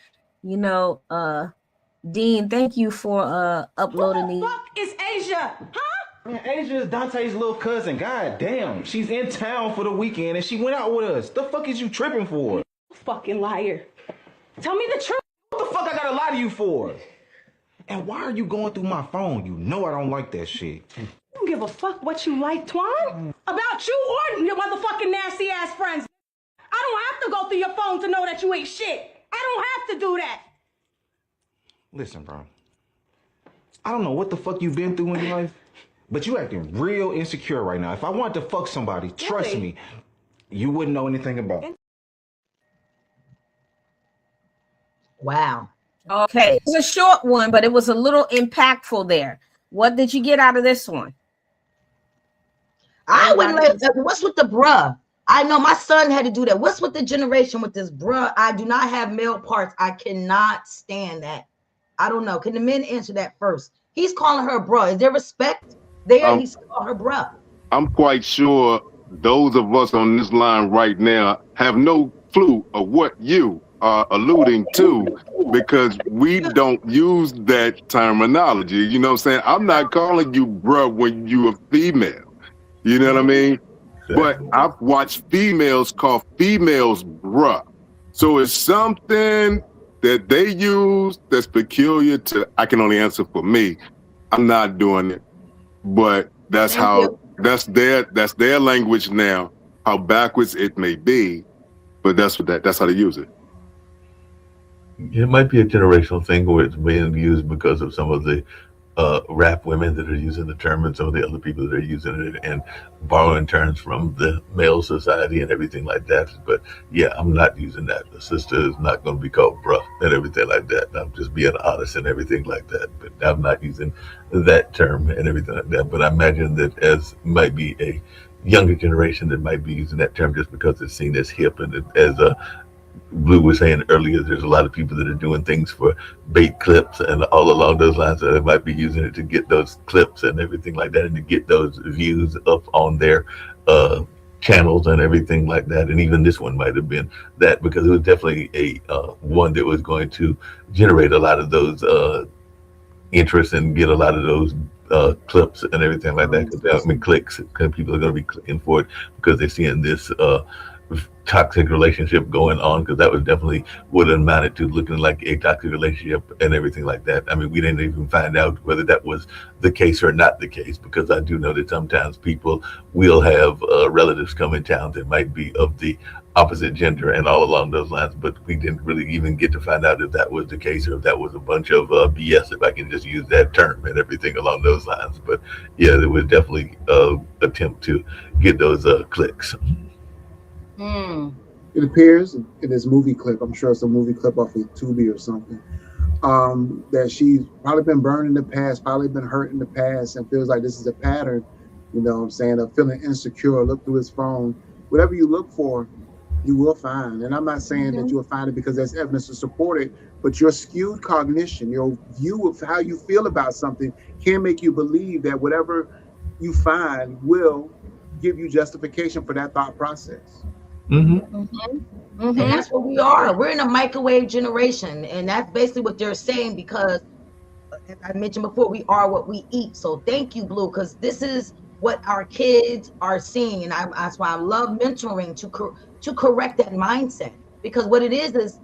Dean, thank you for uploading these. Who the fuck is Asia? Huh? Man, Asia is Dante's little cousin. God damn. She's in town for the weekend and she went out with us. The fuck is you tripping for? Fucking liar. Tell me the truth. What the fuck I gotta lie to you for? And why are you going through my phone? You know I don't like that shit. I don't give a fuck what you like, Twan. About you or your motherfucking nasty ass friends. I don't have to go through your phone to know that you ain't shit. I don't have to do that. Listen, bro. I don't know what the fuck you've been through in your life, but you acting real insecure right now. If I wanted to fuck somebody, trust me, you wouldn't know anything about it. Wow. Okay, it's a short one, but it was a little impactful there. What did you get out of this one? I would like, what's with the bruh? I know my son had to do that. What's with the generation with this bruh? I do not have male parts. I cannot stand that. I don't know. Can the men answer that first? He's calling her bruh. Is there respect there? He's calling her bruh. I'm quite sure those of us on this line right now have no clue of what you are alluding to, because we don't use that terminology. You know what I'm saying? I'm not calling you bruh when you a female. You know what I mean? But I've watched females call females bruh. So it's something that they use that's peculiar to, I can only answer for me. I'm not doing it. But that's that's their language now, how backwards it may be, but that's how they use it. It might be a generational thing where it's being used because of some of the rap women that are using the term, and some of the other people that are using it and borrowing terms from the male society and everything like that. But yeah, I'm not using that. The sister is not going to be called bruh and everything like that. I'm just being honest and everything like that. But I'm not using that term and everything like that. But I imagine that as might be a younger generation that might be using that term just because it's seen as hip, and as Blue was saying earlier, there's a lot of people that are doing things for bait clips and all along those lines, so they might be using it to get those clips and everything like that, and to get those views up on their channels and everything like that. And even this one might have been that, because it was definitely a one that was going to generate a lot of those interest and get a lot of those clips and everything like that. Because clicks, because people are going to be clicking for it because they're seeing this toxic relationship going on, because that was definitely what amounted to looking like a toxic relationship and everything like that. I mean, we didn't even find out whether that was the case or not the case, because I do know that sometimes people will have relatives come in town that might be of the opposite gender and all along those lines, but we didn't really even get to find out if that was the case or if that was a bunch of BS, if I can just use that term, and everything along those lines. But yeah, there was definitely attempt to get those clicks. It appears in this movie clip, I'm sure it's a movie clip off of Tubi or something, that she's probably been burned in the past, probably been hurt in the past, and feels like this is a pattern, you know what I'm saying, of feeling insecure. Look through his phone. Whatever you look for, you will find. And I'm not saying that you will find it because there's evidence to support it, but your skewed cognition, your view of how you feel about something can make you believe that whatever you find will give you justification for that thought process. And that's what we are. We're in a microwave generation, and that's basically what they're saying, because as I mentioned before, we are what we eat. So thank you, Blue, because this is what our kids are seeing, and that's why I love mentoring to correct that mindset. Because what it is,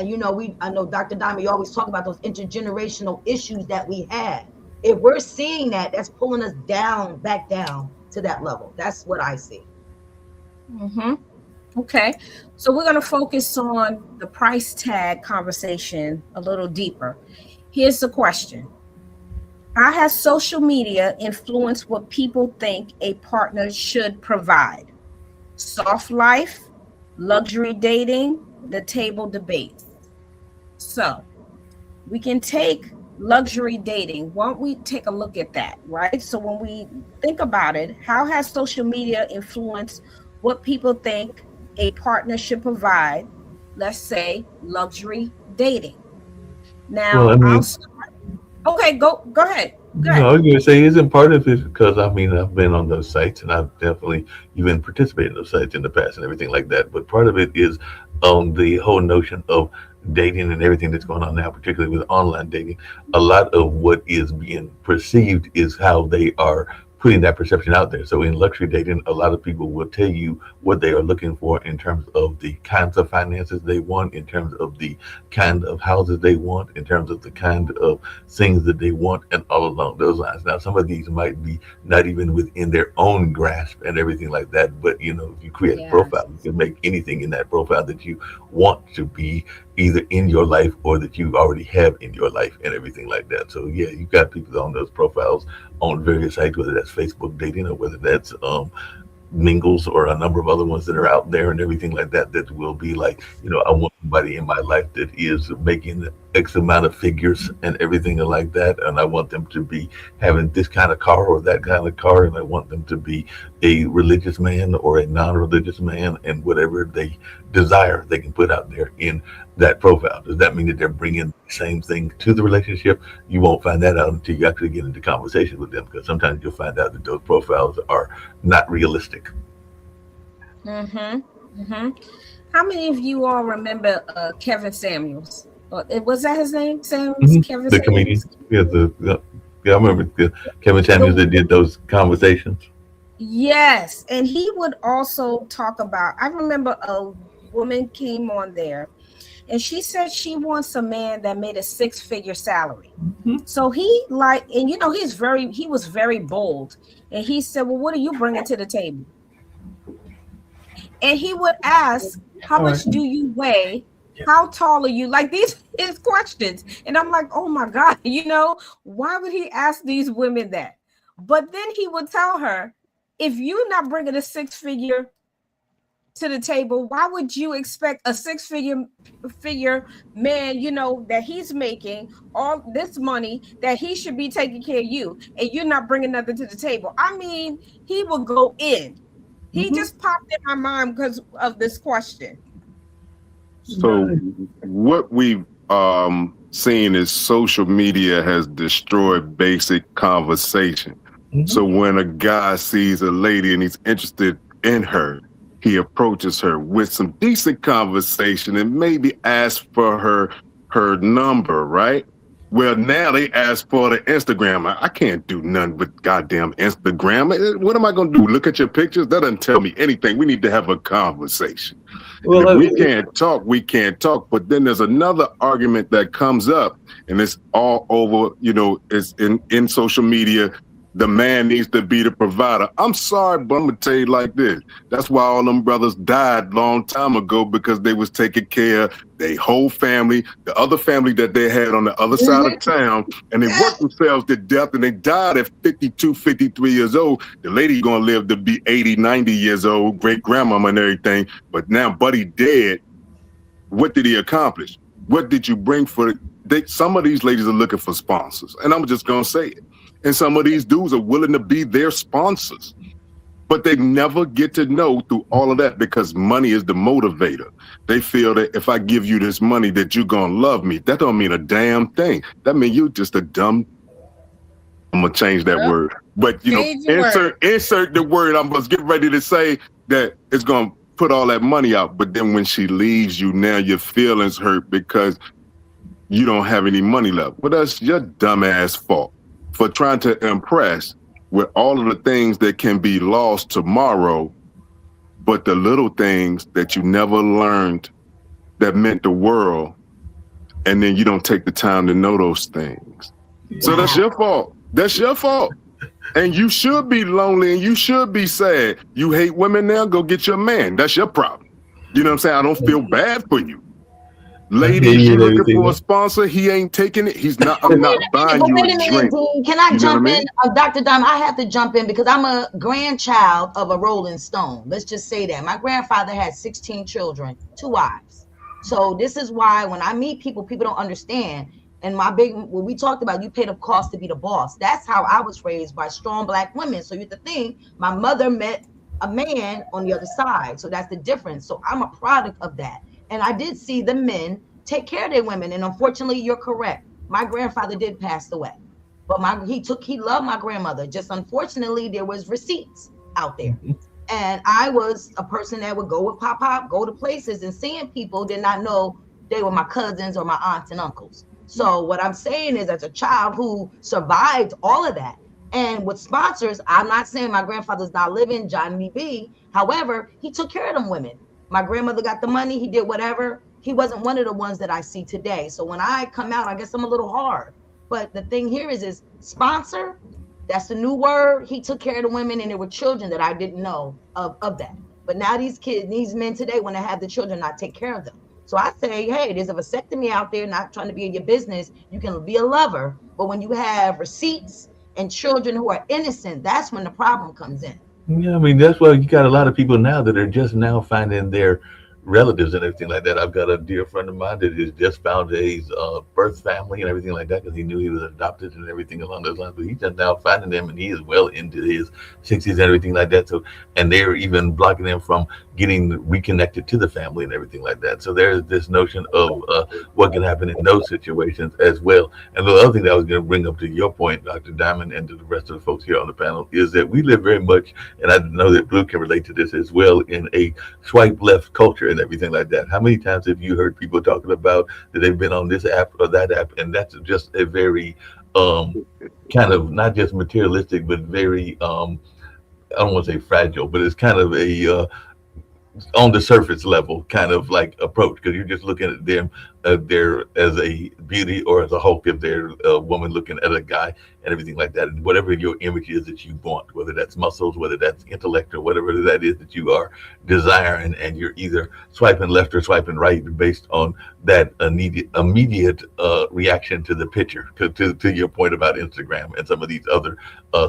you know, I know Dr. Diamond, you always talk about those intergenerational issues that we had. If we're seeing that, that's pulling us back down to that level. That's what I see. Okay, so we're going to focus on the price tag conversation a little deeper. Here's the question. How has social media influenced what people think a partner should provide? Soft life, luxury dating, the table debate. So we can take luxury dating. Why don't we take a look at that, right? So when we think about it, how has social media influenced what people think a partner should provide? Let's say luxury dating. Now, Well, I mean, okay, go ahead. I was going to say, isn't part of it because, I mean, I've been on those sites and I've definitely even participated in those sites in the past and everything like that. But part of it is the whole notion of dating and everything that's going on now, particularly with online dating. A lot of what is being perceived is how they are putting that perception out there. So in luxury dating, a lot of people will tell you what they are looking for in terms of the kinds of finances they want, in terms of the kind of houses they want, in terms of the kind of things that they want, and all along those lines. Now, some of these might be not even within their own grasp and everything like that, but you know, if you create a profile, you can make anything in that profile that you want to be either in your life or that you already have in your life and everything like that. So yeah, you've got people on those profiles on various sites, whether that's Facebook dating or whether that's Mingles or a number of other ones that are out there and everything like that, that will be like, you know, I want somebody in my life that is making X amount of figures and everything like that, and I want them to be having this kind of car or that kind of car, and I want them to be a religious man or a non-religious man, and whatever they desire they can put out there in that profile. Does that mean that they're bringing the same thing to the relationship? You won't find that out until you actually get into conversation with them, because sometimes you'll find out that those profiles are not realistic. How many of you all remember Kevin Samuels? Was that his name? Kevin The comedian. Yeah, I remember Kevin Samuels that did those conversations. Yes, and he would also talk about, I remember a woman came on there and she said she wants a man that made a 6-figure salary. So he and you know, he was very bold, and he said, well, what are you bringing to the table? And he would ask, how much do you weigh? How tall are you? Like, these his questions. And I'm like, oh my God, you know, why would he ask these women that? But then he would tell her, if you're not bringing a 6-figure to the table, why would you expect a 6-figure man, you know, that he's making all this money, that he should be taking care of you, and you're not bringing nothing to the table? I mean, he would go in. He just popped in my mind because of this question. So what we've seen is social media has destroyed basic conversation. So when a guy sees a lady and he's interested in her, he approaches her with some decent conversation and maybe asks for her number, right? Well, now they ask for the Instagram. I can't do nothing with goddamn Instagram. What am I going to do? Look at your pictures? That doesn't tell me anything. We need to have a conversation. Well, if we can't talk, we can't talk. But then there's another argument that comes up, and it's all over, it's in social media. The man needs to be the provider. I'm sorry, but I'm going to tell you like this. That's why all them brothers died long time ago, because they was taking care of their whole family, the other family that they had on the other side of town, and they worked themselves to death, and they died at 52, 53 years old. The lady going to live to be 80, 90 years old, great-grandmama and everything. But now Buddy dead. What did he accomplish? What did you bring for some of these ladies are looking for sponsors, and I'm just going to say it. And some of these dudes are willing to be their sponsors, but they never get to know through all of that, because money is the motivator. They feel that if I give you this money that you're going to love me. That don't mean a damn thing. That means you're just a dumb. I'm going to change that word. But, insert the word. I'm going to get ready to say that it's going to put all that money out. But then when she leaves you, now your feelings hurt because you don't have any money left. Well, that's your dumbass fault for trying to impress with all of the things that can be lost tomorrow, but the little things that you never learned that meant the world, and then you don't take the time to know those things. So that's your fault. That's your fault. And you should be lonely and you should be sad. You hate women now, go get your man. That's your problem. You know what I'm saying? I don't feel bad for you. Ladies, you looking for a sponsor? He ain't taking it. I'm not buying you a drink. Dean, can I jump in? Dr. Dom, I have to jump in because I'm a grandchild of a Rolling Stone. Let's just say that. My grandfather had 16 children, 2 wives. So this is why when I meet people don't understand. And when we talked about you paid a cost to be the boss. That's how I was raised, by strong Black women. So you have to think my mother met a man on the other side. So that's the difference. So I'm a product of that. And I did see the men take care of their women. And unfortunately, you're correct. My grandfather did pass away, but he loved my grandmother. Just unfortunately, there was receipts out there. And I was a person that would go with Pop, go to places, and seeing people did not know they were my cousins or my aunts and uncles. So what I'm saying is, as a child who survived all of that, and with sponsors, I'm not saying my grandfather's not living, Johnny B. However, he took care of them women. My grandmother got the money, he did whatever. He wasn't one of the ones that I see today. So when I come out, I guess I'm a little hard. But the thing here is sponsor, that's the new word. He took care of the women, and there were children that I didn't know of that. But now these men today, when they have the children, I take care of them. So I say, hey, there's a vasectomy out there, not trying to be in your business. You can be a lover. But when you have receipts and children who are innocent, that's when the problem comes in. Yeah, I mean, that's why you got a lot of people now that are just now finding their relatives and everything like that. I've got a dear friend of mine that has just found his birth family and everything like that, because he knew he was adopted and everything along those lines. But he's just now finding them, and he is well into his 60s and everything like that. So, and they're even blocking him from getting reconnected to the family and everything like that. So there's this notion of what can happen in those situations as well. And the other thing that I was going to bring up to your point, Dr. Diamond, and to the rest of the folks here on the panel, is that we live very much, and I know that Blue can relate to this as well, in a swipe left culture and everything like that. How many times have you heard people talking about that they've been on this app or that app? And that's just a very kind of not just materialistic, but very I don't want to say fragile, but it's kind of a on the surface level kind of like approach, because you're just looking at them there as a beauty or as a Hulk if they're a woman looking at a guy and everything like that. And whatever your image is that you want, whether that's muscles, whether that's intellect, or whatever that is that you are desiring, and you're either swiping left or swiping right based on that immediate reaction to the picture, to your point about Instagram and some of these other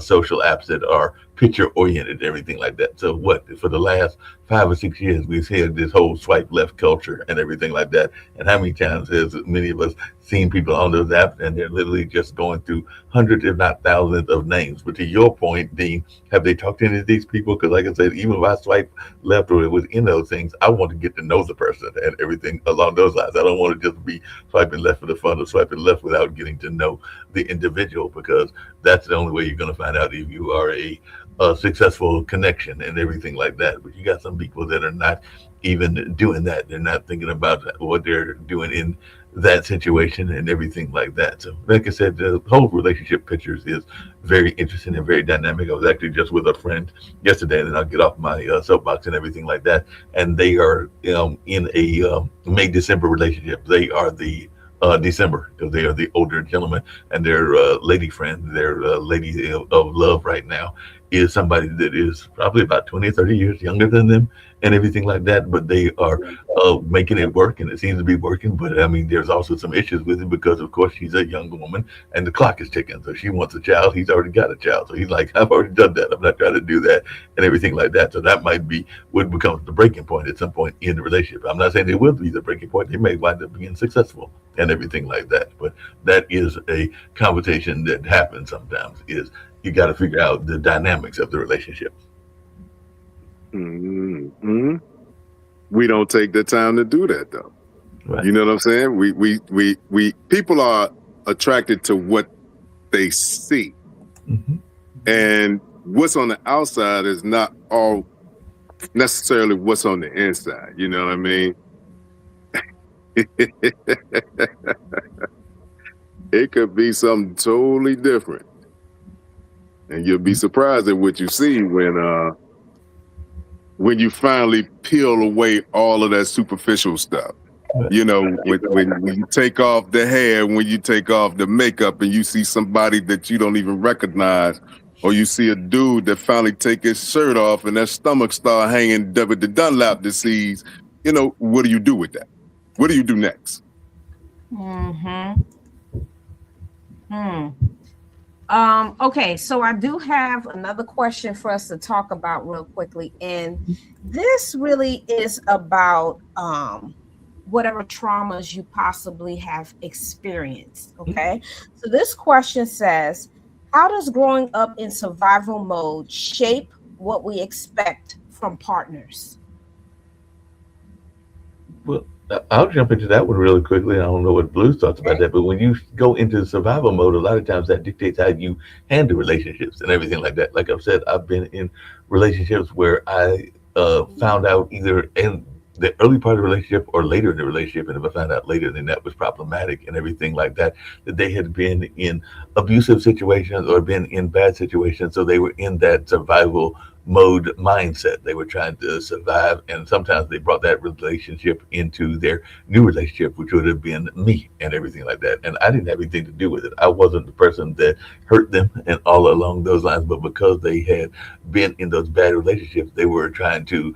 social apps that are picture oriented, everything like that. So for the last 5 or 6 years, we've had this whole swipe left culture and everything like that. And how many times has many of us seen people on those apps, and they're literally just going through hundreds, if not thousands, of names? But to your point, Dean, have they talked to any of these people? Because like I said, even if I swipe left or it was in those things, I want to get to know the person and everything along those lines. I don't want to just be swiping left for the fun of swiping left without getting to know the individual, because that's the only way you're going to find out if you are a successful connection and everything like that. But you got some people that are not even doing that. They're not thinking about what they're doing in that situation and everything like that. So, like I said, the whole relationship pictures is very interesting and very dynamic. I was actually just with a friend yesterday, and then I'll get off my soapbox and everything like that. And they are in a May December relationship. They are the December, because they are the older gentleman, and their lady friend, their lady of love right now is somebody that is probably about 20 or 30 years younger than them and everything like that. But they are making it work, and it seems to be working. But I mean, there's also some issues with it because, of course, she's a young woman and the clock is ticking. So she wants a child. He's already got a child. So he's like, I've already done that. I'm not trying to do that and everything like that. So that might be what becomes the breaking point at some point in the relationship. I'm not saying it will be the breaking point. They may wind up being successful and everything like that. But that is a conversation that happens sometimes, is you got to figure out the dynamics of the relationship. Mm-hmm. We don't take the time to do that, though. Right. You know what I'm saying? We people are attracted to what they see, Mm-hmm. and what's on the outside is not all necessarily what's on the inside. You know what I mean? It could be something totally different, and you'll be surprised at what you see when you finally peel away all of that superficial stuff. You know, when you take off the hair, when you take off the makeup, and you see somebody that you don't even recognize, or you see a dude that finally take his shirt off and that stomach start hanging with the Dunlap disease. You know, what do you do with that? What do you do next? Okay, so I do have another question for us to talk about real quickly, and this really is about whatever traumas you possibly have experienced. Okay, so this question says, how does growing up in survival mode shape what we expect from partners? Well, I'll jump into that one really quickly. I don't know what Blue's thoughts about that, but when you go into survival mode, a lot of times that dictates how you handle relationships and everything like that. Like I've said, I've been in relationships where I found out either in the early part of the relationship or later in the relationship, and if I found out later, then that was problematic and everything like that, that they had been in abusive situations or been in bad situations. So they were in that survival mode mindset. They were trying to survive, and sometimes they brought that relationship into their new relationship, which would have been me and everything like that. And I didn't have anything to do with it. I wasn't the person that hurt them and all along those lines, but because they had been in those bad relationships, they were trying to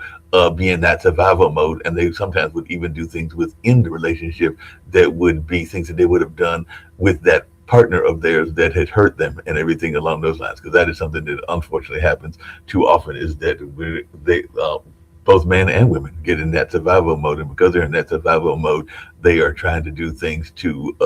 be in that survival mode, and they sometimes would even do things within the relationship that would be things that they would have done with that partner of theirs that had hurt them and everything along those lines. Because that is something that unfortunately happens too often, is that both men and women get in that survival mode, and because they're in that survival mode, they are trying to do things to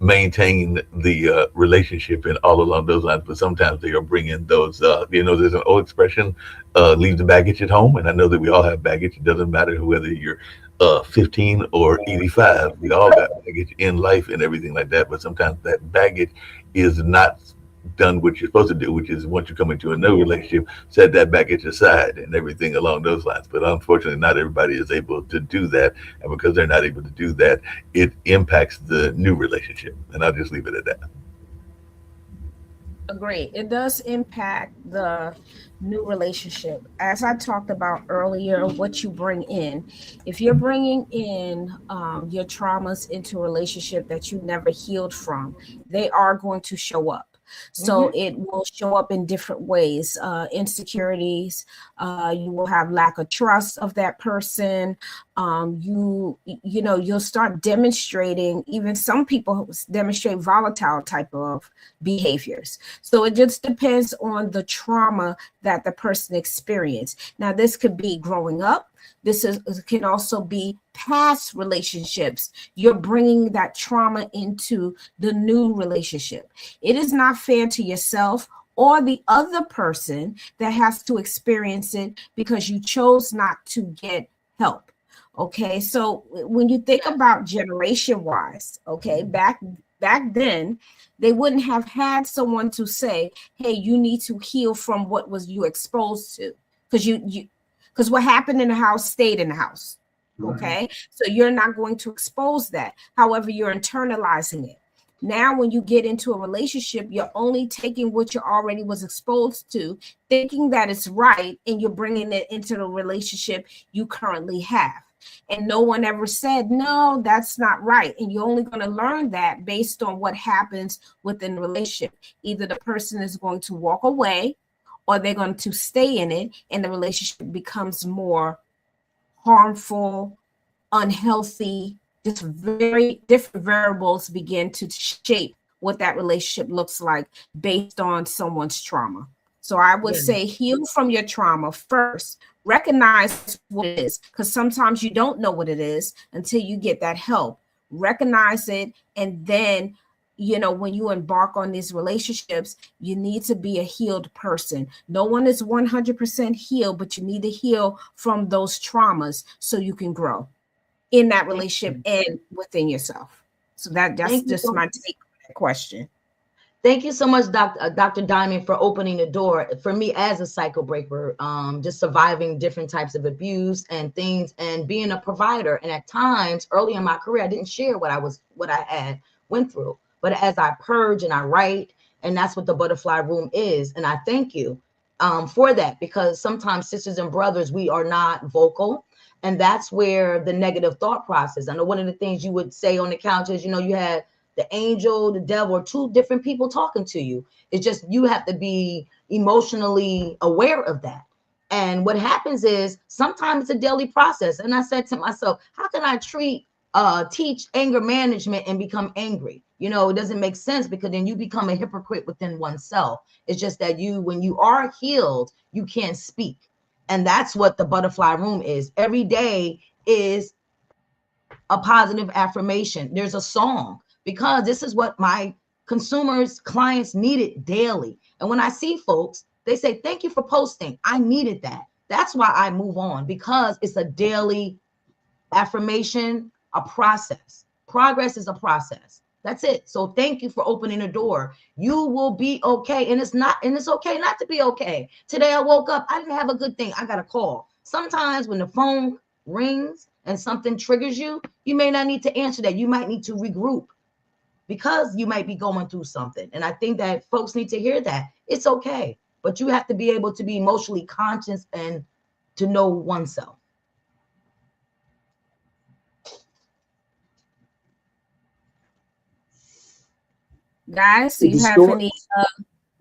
maintain the relationship and all along those lines. But sometimes they are bringing those, there's an old expression, leave the baggage at home. And I know that we all have baggage. It doesn't matter whether you're 15 or 85. We all got baggage in life and everything like that. But sometimes that baggage is not done what you're supposed to do, which is once you come into a new relationship, set that baggage aside and everything along those lines. But unfortunately, not everybody is able to do that. And because they're not able to do that, it impacts the new relationship. And I'll just leave it at that. Agree. It does impact the new relationship. As I talked about earlier, what you bring in. If you're bringing in your traumas into a relationship that you never healed from, they are going to show up. So it will show up in different ways, insecurities. You will have lack of trust of that person. You'll start demonstrating, even some people demonstrate volatile type of behaviors. So it just depends on the trauma that the person experienced. Now, this could be growing up. This can also be past relationships. You're bringing that trauma into the new relationship. It is not fair to yourself or the other person that has to experience it because you chose not to get help. Okay, so when you think about generation wise, okay, back back then, they wouldn't have had someone to say, hey, you need to heal from what was you exposed to. Because what happened in the house stayed in the house. Okay. So you're not going to expose that. However, you're internalizing it. Now, when you get into a relationship, you're only taking what you already was exposed to, thinking that it's right, and you're bringing it into the relationship you currently have. And no one ever said, no, that's not right. And you're only going to learn that based on what happens within the relationship. Either the person is going to walk away or they're going to stay in it, and the relationship becomes more harmful, unhealthy. Just very different variables begin to shape what that relationship looks like based on someone's trauma. So I would say heal from your trauma first. Recognize what it is, because sometimes you don't know what it is until you get that help. Recognize it, and then, you know, when you embark on these relationships, you need to be a healed person. No one is 100% healed, but you need to heal from those traumas so you can grow in that relationship and within yourself. So that's just my take on that question. Thank you so much, Dr. Diamond, for opening the door for me as a cycle breaker, just surviving different types of abuse and things, and being a provider. And at times early in my career, I didn't share what I had went through. But as I purge and I write, and that's what the Butterfly Room is. And I thank you for that, because sometimes sisters and brothers, we are not vocal. And that's where the negative thought process. I know one of the things you would say on the couch is, you know, you had the angel, the devil, or two different people talking to you. It's just, you have to be emotionally aware of that. And what happens is sometimes it's a daily process. And I said to myself, how can I teach anger management and become angry? You know, it doesn't make sense, because then you become a hypocrite within oneself. It's just that when you are healed, you can't speak. And that's what the Butterfly Room is. Every day is a positive affirmation. There's a song, because this is what my consumers, clients needed daily. And when I see folks, they say, thank you for posting. I needed that. That's why I move on, because it's a daily affirmation, a process. Progress is a process. That's it. So thank you for opening the door. You will be okay. And it's okay not to be okay. Today I woke up, I didn't have a good thing. I got a call. Sometimes when the phone rings and something triggers you, you may not need to answer that. You might need to regroup, because you might be going through something. And I think that folks need to hear that. It's okay. But you have to be able to be emotionally conscious and to know oneself. Guys, do you have any?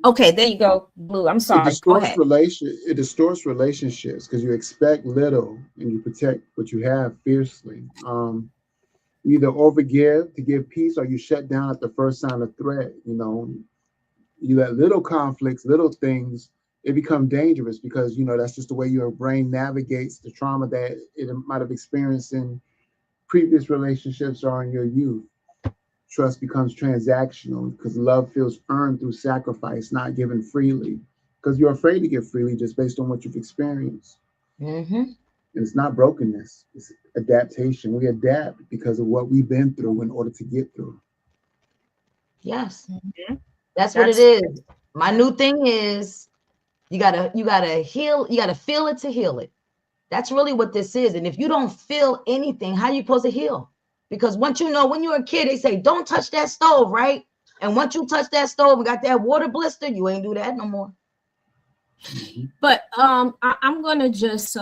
Okay, there you go, Blue. I'm sorry. Go ahead. It distorts relationships, because you expect little and you protect what you have fiercely. You either overgive to give peace, or you shut down at the first sign of threat. You know, you let little conflicts, little things, it become dangerous, because, you know, that's just the way your brain navigates the trauma that it might have experienced in previous relationships or in your youth. Trust becomes transactional, because love feels earned through sacrifice, not given freely, because you're afraid to give freely just based on what you've experienced. Mm-hmm. And it's not brokenness, it's adaptation. We adapt because of what we've been through in order to get through. Yes. Mm-hmm. That's what it is. My new thing is you gotta heal, you gotta feel it to heal it. That's really what this is. And if you don't feel anything, how are you supposed to heal? Because once you know, when you're a kid, they say, don't touch that stove, right? And once you touch that stove and got that water blister, you ain't do that no more. But I'm going to just,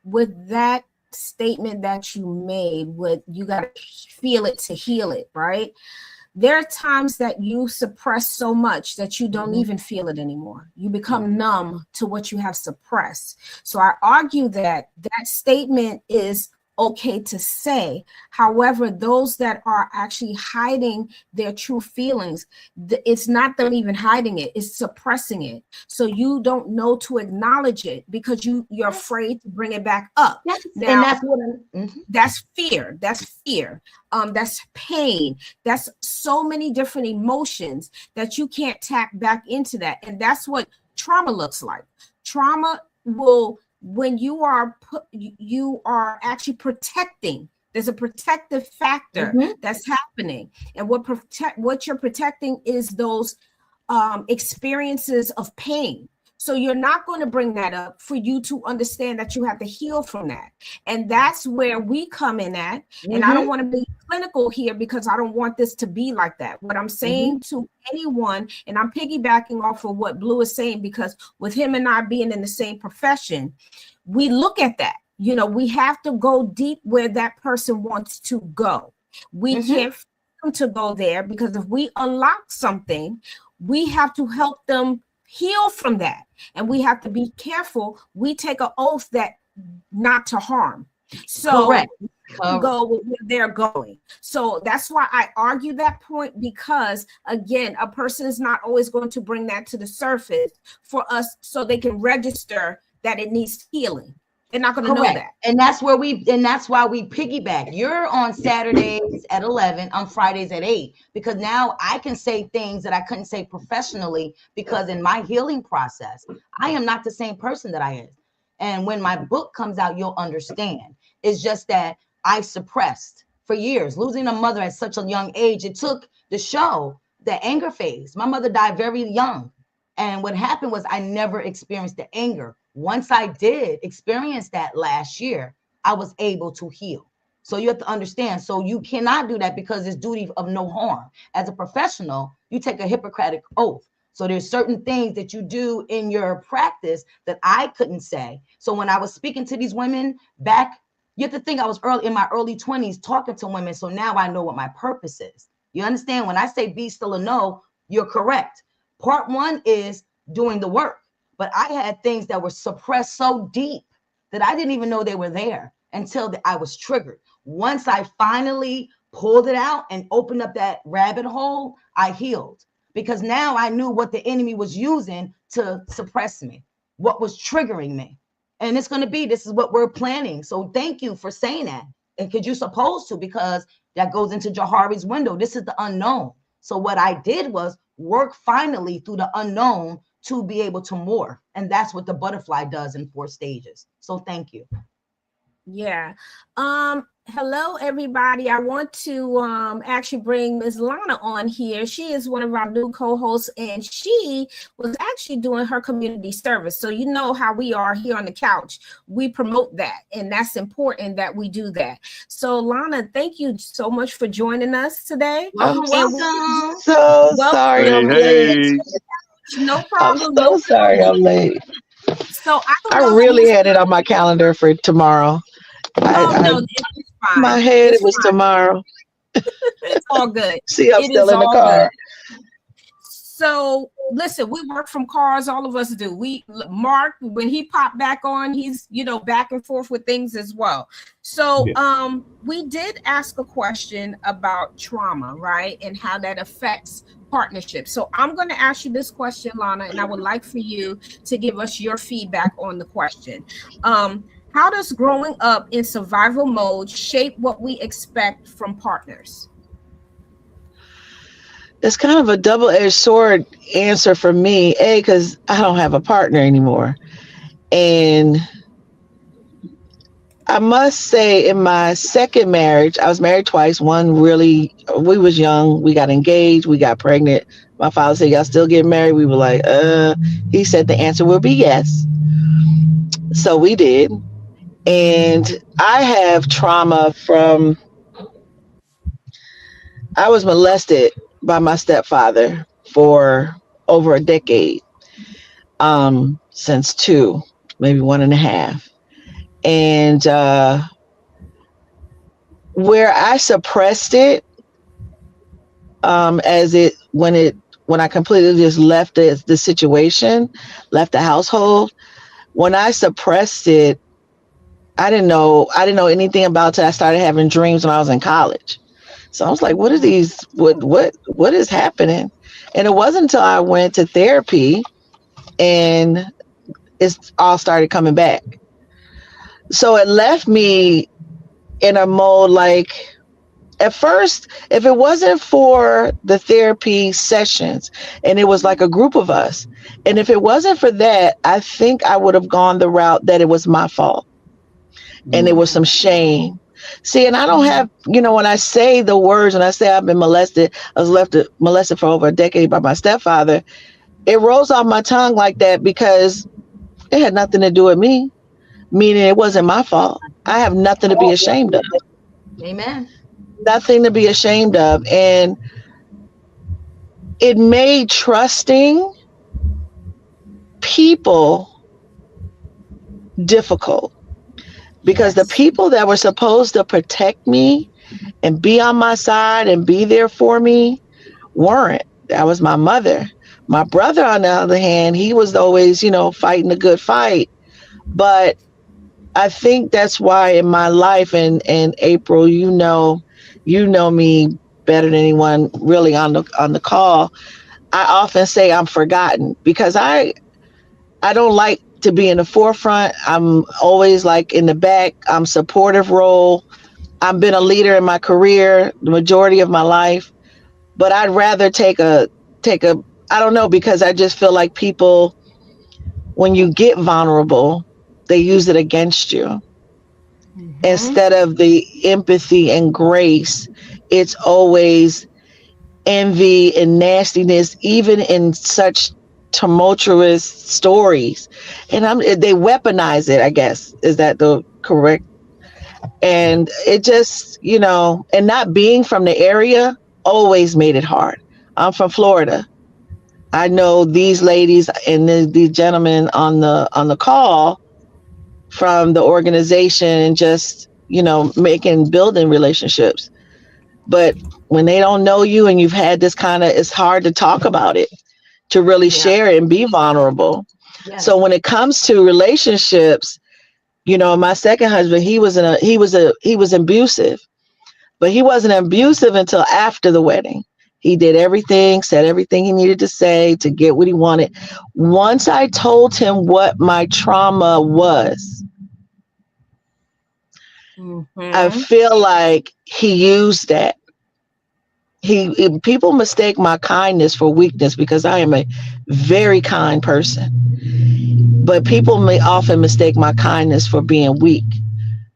with that statement that you made, you got to feel it to heal it, right? There are times that you suppress so much that you don't even feel it anymore. You become numb to what you have suppressed. So I argue that statement is okay to say. However, those that are actually hiding their true feelings, it's not them even hiding it, it's suppressing it. So you don't know to acknowledge it because you're afraid to bring it back up. Yes. Now, And that's what that's fear. That's fear. That's pain. That's so many different emotions that you can't tap back into that. And that's what trauma looks like. Trauma will, when you are actually protecting There's a protective factor that's happening. And what you're protecting is those experiences of pain. So you're not going to bring that up for you to understand that you have to heal from that. And that's where we come in at. And I don't want to be clinical here because I don't want this to be like that. What I'm saying to anyone, and I'm piggybacking off of what Blue is saying, because with him and I being in the same profession, we look at that. You know, we have to go deep where that person wants to go. We can't force them to go there, because if we unlock something, we have to help them heal from that. And we have to be careful. We take an oath that not to harm. So go where they're going. So that's why I argue that point, because again, a person is not always going to bring that to the surface for us so they can register that it needs healing. They're not going to know that. And that's why we piggyback. You're on Saturdays at 11, on Fridays at 8, because now I can say things that I couldn't say professionally, because in my healing process, I am not the same person that I am. And when my book comes out, you'll understand. It's just that I suppressed for years, losing a mother at such a young age. It took the show, the anger phase. My mother died very young. And what happened was I never experienced the anger. Once I did experience that last year, I was able to heal. So you have to understand. So you cannot do that, because it's duty of no harm. As a professional, you take a Hippocratic oath. So there's certain things that you do in your practice that I couldn't say. So when I was speaking to these women back, you have to think I was in my early 20s talking to women. So now I know what my purpose is. You understand? When I say be still and know, you're correct. Part one is doing the work. But I had things that were suppressed so deep that I didn't even know they were there until I was triggered. Once I finally pulled it out and opened up that rabbit hole, I healed, because now I knew what the enemy was using to suppress me, what was triggering me. And it's going to be, this is what we're planning. So thank you for saying that. And because you're supposed to, because that goes into Jahari's window. This is the unknown. So what I did was work finally through the unknown to be able to morph. And that's what the butterfly does in 4 stages. So thank you. Yeah. Hello, everybody. I want to actually bring Ms. Lana on here. She is one of our new co-hosts, and she was actually doing her community service. So you know how we are here on the couch. We promote that, and that's important that we do that. So Lana, thank you so much for joining us today. Welcome. Sorry I'm late. No problem. I'm so sorry I'm late. So I really had it on my calendar for tomorrow. No, it's fine. My head, it was tomorrow. It's all good. See, I'm still in the car. Good. So listen, we work from cars. All of us do. Mark, when he popped back on, he's, back and forth with things as well. So we did ask a question about trauma, right? And how that affects partnerships. So I'm going to ask you this question, Lana, and I would like for you to give us your feedback on the question. How does growing up in survival mode shape what we expect from partners? It's kind of a double-edged sword answer for me, because I don't have a partner anymore. And I must say, in my second marriage, I was married twice. One we was young, we got engaged, we got pregnant. My father said, y'all still getting married? We were like, he said the answer will be yes. So we did. And I have trauma from, I was molested by my stepfather for over a decade, since 2, maybe 1.5. And where I suppressed it, when I completely just left the situation, left the household, when I suppressed it, I didn't know anything about it till I started having dreams when I was in college. So I was like, what is happening? And it wasn't until I went to therapy and it all started coming back. So it left me in a mode like, at first, if it wasn't for the therapy sessions, and it was like a group of us, and if it wasn't for that, I think I would have gone the route that it was my fault. And there was some shame. See, and I don't have, when I say the words, and I say I've been molested, I was molested for over a decade by my stepfather, it rolls off my tongue like that because it had nothing to do with me, meaning it wasn't my fault. I have nothing to be ashamed of. Amen. Nothing to be ashamed of. And it made trusting people difficult because the people that were supposed to protect me and be on my side and be there for me weren't. That was my mother. My brother, on the other hand, he was always, fighting a good fight. But I think that's why in my life, and April, you know me better than anyone really on the call, I often say I'm forgotten because I don't like to be in the forefront. I'm always like in the back. I'm supportive role. I've been a leader in my career the majority of my life, but I'd rather take a I don't know, because I just feel like people, when you get vulnerable, they use it against you. Instead of the empathy and grace, it's always envy and nastiness, even in such tumultuous stories. And they weaponize it, I guess. Is that the correct? And it just, and not being from the area always made it hard. I'm from Florida. I know these ladies and the gentlemen on the call from the organization and just, building relationships. But when they don't know you and you've had this it's hard to talk about it, to really share it and be vulnerable. Yeah. So when it comes to relationships, my second husband, he was abusive, but he wasn't abusive until after the wedding. He did everything, said everything he needed to say to get what he wanted. Once I told him what my trauma was, I feel like he used that. People mistake my kindness for weakness because I am a very kind person. But people may often mistake my kindness for being weak.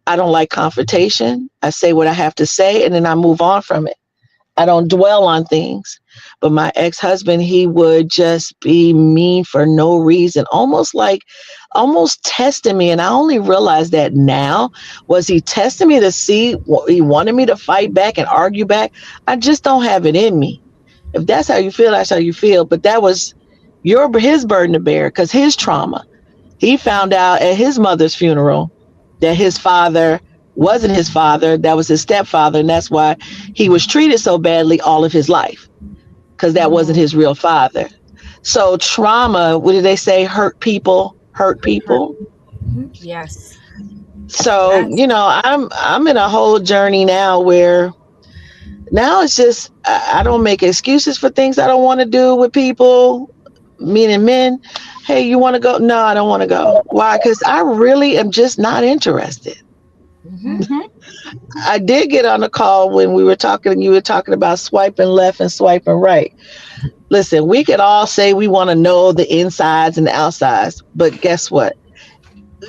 I don't like confrontation. I say what I have to say and then I move on from it. I don't dwell on things. But my ex-husband, he would just be mean for no reason, almost testing me. And I only realized that now. Was he testing me to see what he wanted me to fight back and argue back? I just don't have it in me. If that's how you feel, that's how you feel. But that was his burden to bear, because his trauma. He found out at his mother's funeral that his father wasn't his father, that was his stepfather, and that's why he was treated so badly all of his life, because that wasn't his real father. So trauma, what did they say? Hurt people. Yes. So, I'm in a whole journey now where now it's just, I don't make excuses for things I don't want to do with people, meaning men. Hey, you want to go? No, I don't want to go. Why? Because I really am just not interested. I did get on the call when we were talking, you were talking about swiping left and swiping right. Listen, we could all say we want to know the insides and the outsides, but guess what?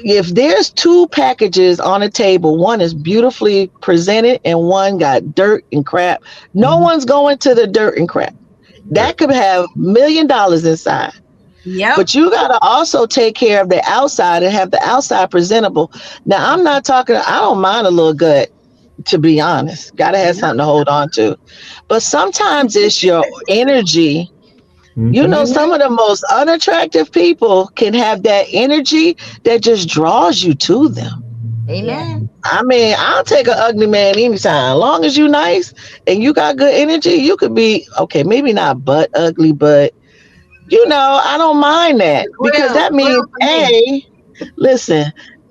If there's two packages on a table, one is beautifully presented and one got dirt and crap, no one's going to the dirt and crap. That could have $1 million inside. Yeah. But you got to also take care of the outside and have the outside presentable. Now, I'm not talking, I don't mind a little gut, to be honest. Got to have something to hold on to. But sometimes it's your energy. Some of the most unattractive people can have that energy that just draws you to them. Amen. I mean, I'll take an ugly man anytime. As long as you nice and you got good energy, you could be, okay, maybe not butt ugly, but I don't mind that, because that means,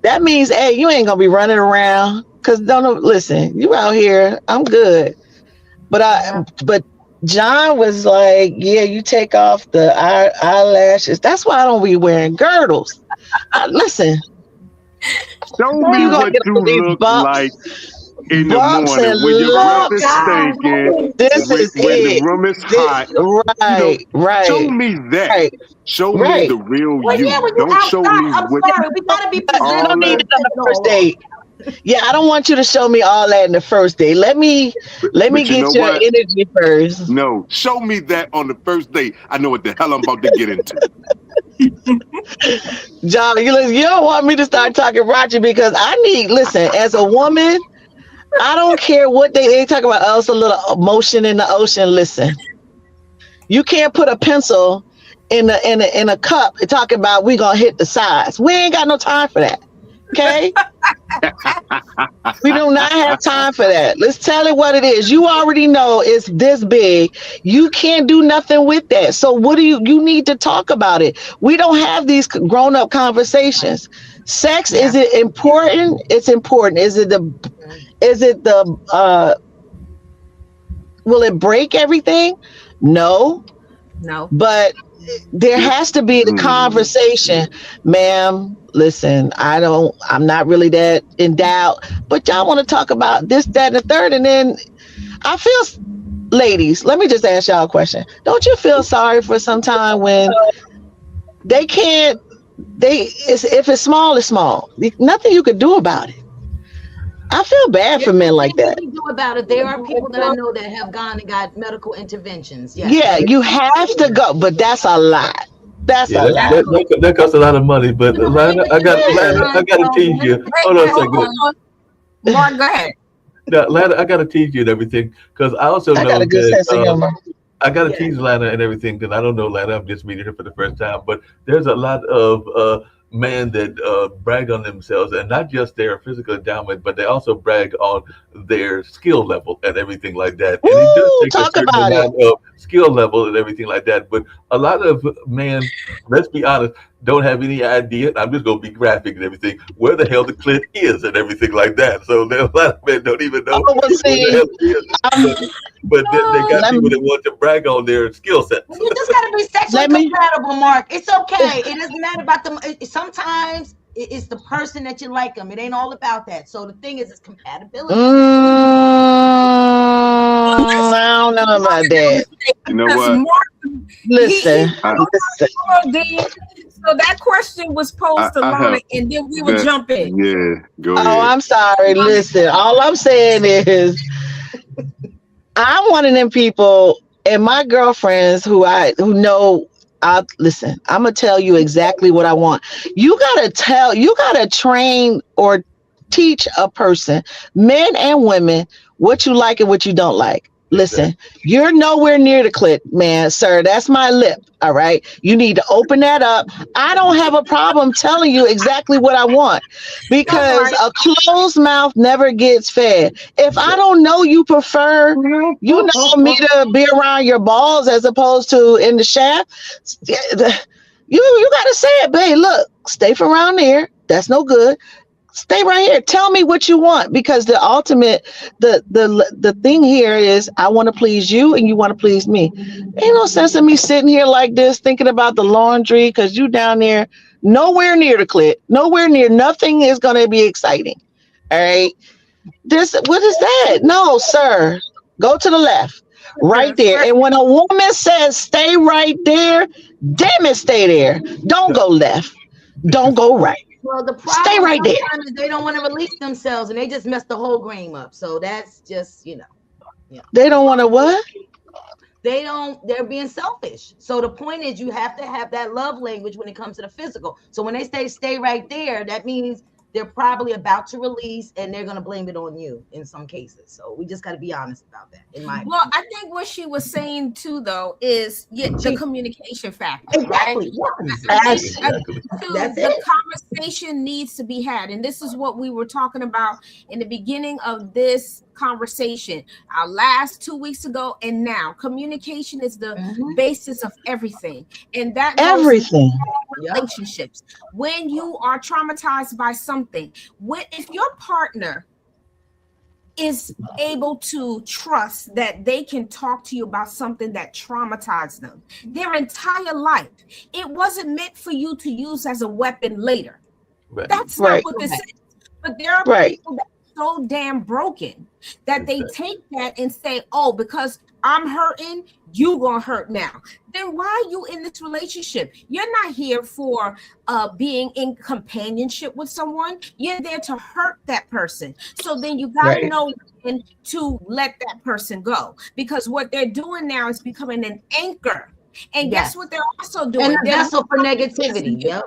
that means, you ain't gonna be running around, because listen, you out here, I'm good. But John was like, yeah, you take off the eyelashes. That's why I don't be wearing girdles. Listen. Show me what you look like in the morning when your breath is stinking, when the room is hot. Right. Show me that. Right. Show me the real you. Yeah, Don't show me I'm what. sorry, we gotta be presented. Don't need it on the first date. Yeah, I don't want you to show me all that in the first day. Let me But you get know your what? energy first. No, show me that on the first date. I know what the hell I'm about to get into. John, you don't want me to start talking raunchy because I need, listen, as a woman, I don't care what they talk about. Oh, it's a little motion in the ocean. Listen, you can't put a pencil in a cup and talk about we gonna hit the sides. We ain't got no time for that. Okay? We do not have time for that. Let's tell it what it is. You already know it's this big. You can't do nothing with that. So what do you need to talk about it? We don't have these grown-up conversations. Sex, is it important? It's important. Is it the will it break everything? No. But there has to be the conversation, ma'am. Listen, I'm not really that in doubt, but y'all want to talk about this, that, and the third. And then I feel, ladies, let me just ask y'all a question. Don't you feel sorry for some time when they can't, if it's small, it's small. Nothing you could do about it. I feel bad for men like that. What do about it? There are people that I know that have gone and got medical interventions. Yes. Yeah, you have to go, but that's a lot. That's a lot. That costs a lot of money. But Lana, I got to tease you. Hold on a second. Mark, go ahead. Now, Lana, I got to tease you and everything because I also know got a good sense of humor. I got to tease Lana and everything because I don't know Lana. I'm just meeting her for the first time. But there's a lot of men that brag on themselves, and not just their physical endowment, but they also brag on their skill level and everything like that. And it does take talk a certain about amount of skill level and everything like that. But a lot of men, let's be honest, don't have any idea. I'm just going to be graphic and everything, where the hell the clit is and everything like that. So there are a lot of men don't even know where the hell it is. But they got people that want to brag on their skill set. You just got to be sexually compatible, Mark. It's okay. It doesn't matter about them. Sometimes it's the person that you like them. It ain't all about that. So the thing is, it's compatibility. I don't know about that. You know what? Listen. So that question was posed to Lana, and then we would jump in. Yeah, go ahead. Oh, I'm sorry. Listen, all I'm saying is I'm one of them people, and my girlfriends who know. Listen, I'm gonna tell you exactly what I want. You gotta train or teach a person, men and women, what you like and what you don't like. Listen, you're nowhere near the clit, man, sir. That's my lip. All right. You need to open that up. I don't have a problem telling you exactly what I want because a closed mouth never gets fed. If I don't know you prefer, me to be around your balls as opposed to in the shaft, you got to say it, babe. Look, stay from around there. That's no good. Stay right here. Tell me what you want, because the ultimate, the thing here is I want to please you and you want to please me. Ain't no sense in me sitting here like this thinking about the laundry because you down there nowhere near the clit, nowhere near. Nothing is going to be exciting. All right. What is that? No, sir. Go to the left. Right there. And when a woman says stay right there, damn it, stay there. Don't go left. Don't go right. Well, the problem stay right there. Is they don't want to release themselves, and they just mess the whole game up. So that's just, They don't want to what? They're being selfish. So the point is you have to have that love language when it comes to the physical. So when they stay right there, that means they're probably about to release and they're going to blame it on you in some cases. So we just got to be honest about that. Well, I think what she was saying too, though, is the communication factor. Exactly. Right? The conversation needs to be had. And this is what we were talking about in the beginning of this conversation, our last 2 weeks ago, and now communication is the basis of everything, and that everything relationships. When you are traumatized by something, if your partner is able to trust that they can talk to you about something that traumatized them their entire life, it wasn't meant for you to use as a weapon later. That's not what this is. But there are people that so damn broken that they take that and say, oh, because I'm hurting, you gonna hurt now. Then why are you in this relationship? You're not here for being in companionship with someone. You're there to hurt that person. So then you gotta Right. know when to let that person go, because what they're doing now is becoming an anchor. And Yes. guess what they're also doing? And a They're vessel for re-traumatizing negativity. you. Yep.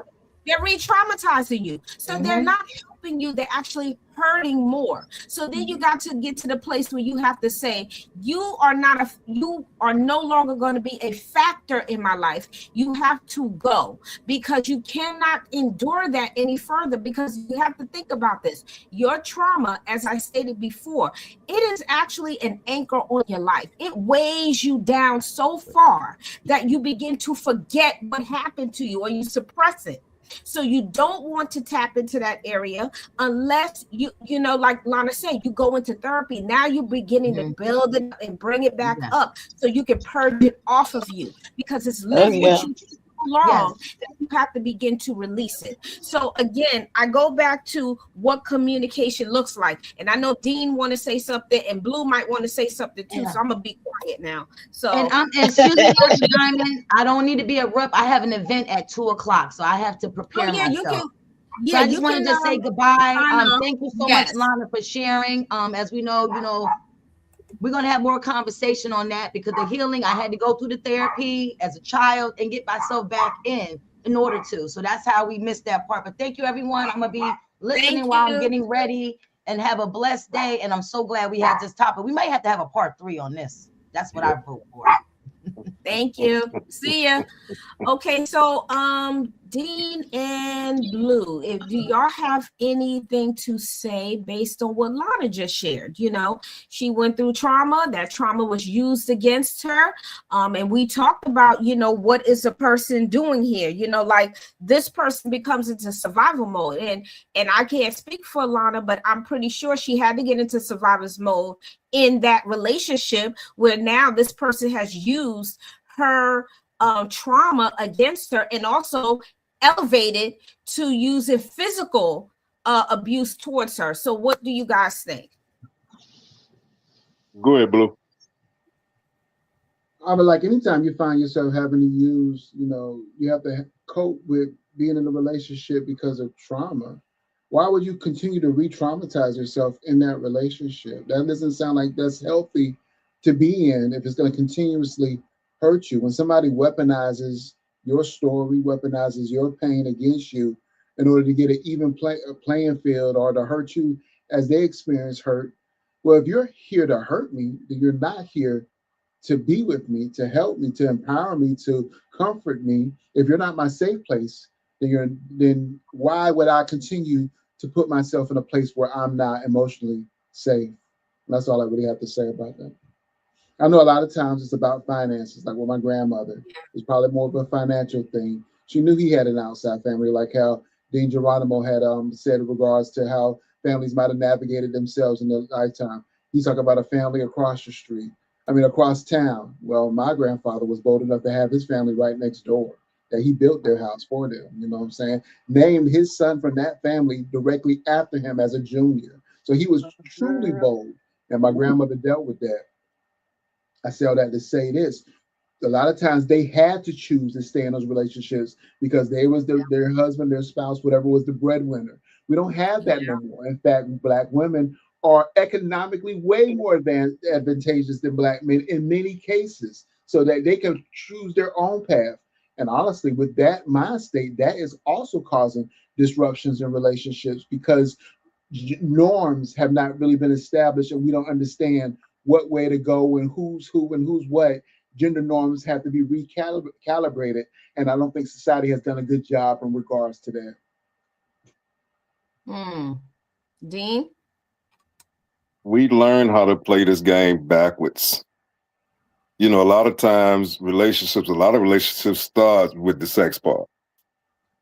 They're re-traumatizing you. So they're Mhm. not helping you, they're actually hurting more. So then you got to get to the place where you have to say, you are no longer going to be a factor in my life. You have to go, because you cannot endure that any further, because you have to think about this. Your trauma, as I stated before, it is actually an anchor on your life. It weighs you down so far that you begin to forget what happened to you, or you suppress it. So you don't want to tap into that area unless you know, like Lana said, you go into therapy. Now you're beginning to build it up and bring it back Yes. up so you can purge it off of you, because it's lived yeah. with you so long that you have to begin to release it. So again, I go back to what communication looks like. And I know Dean want to say something and Blue might want to say something too. Yeah. So I'm gonna be quiet now. So And excuse me, Dr. Diamond, I don't need to be abrupt. I have an event at 2:00, so I have to prepare yeah, you myself. can. So Yeah, I just you wanted can to say goodbye. sign off. Thank you so Yes. much, Lana, for sharing. As we know, we're gonna have more conversation on that, because the healing, I had to go through the therapy as a child and get myself back in order to. So that's how we missed that part. But thank you, everyone. I'm gonna be listening Thank while I'm you. getting ready, and have a blessed day. And I'm so glad we had this topic. We might have to have a part 3 on this. That's what I vote for. Thank you. See ya. Okay, so Dean and Blue, do y'all have anything to say based on what Lana just shared? You know, she went through trauma. That trauma was used against her. And we talked about, what is a person doing here? Like this person becomes into survival mode. And I can't speak for Lana, but I'm pretty sure she had to get into survivor's mode in that relationship where now this person has used her trauma against her, and also elevated to using physical abuse towards her. So what do you guys think? Go ahead, Blue. I mean, like anytime you find yourself having to use, you have to cope with being in a relationship because of trauma. Why would you continue to re-traumatize yourself in that relationship? That doesn't sound like that's healthy to be in if it's going to continuously hurt you. When somebody weaponizes your story, weaponizes your pain against you in order to get an even playing field, or to hurt you as they experience hurt. Well, if you're here to hurt me, then you're not here to be with me, to help me, to empower me, to comfort me. If you're not my safe place, then why would I continue to put myself in a place where I'm not emotionally safe? And that's all I really have to say about that. I know a lot of times it's about finances, like with my grandmother. It's probably more of a financial thing. She knew he had an outside family, like how Dean Geronimo had said in regards to how families might have navigated themselves in their lifetime. He's talking about a family across the street. Across town. Well, my grandfather was bold enough to have his family right next door, that he built their house for them, you know what I'm saying? Named his son from that family directly after him as a junior. So he was truly bold, and my grandmother dealt with that. I say all that to say this. A lot of times they had to choose to stay in those relationships because they was their husband, their spouse, whatever was the breadwinner. We don't have that no more. In fact, Black women are economically way more advantageous than Black men in many cases, so that they can choose their own path. And honestly, with that mind state, that is also causing disruptions in relationships, because norms have not really been established, and we don't understand what way to go and who's who and who's what. Gender norms have to be recalibrated, and I don't think society has done a good job in regards to that. Dean? We learn how to play this game backwards. A lot of times relationships start with the sex part.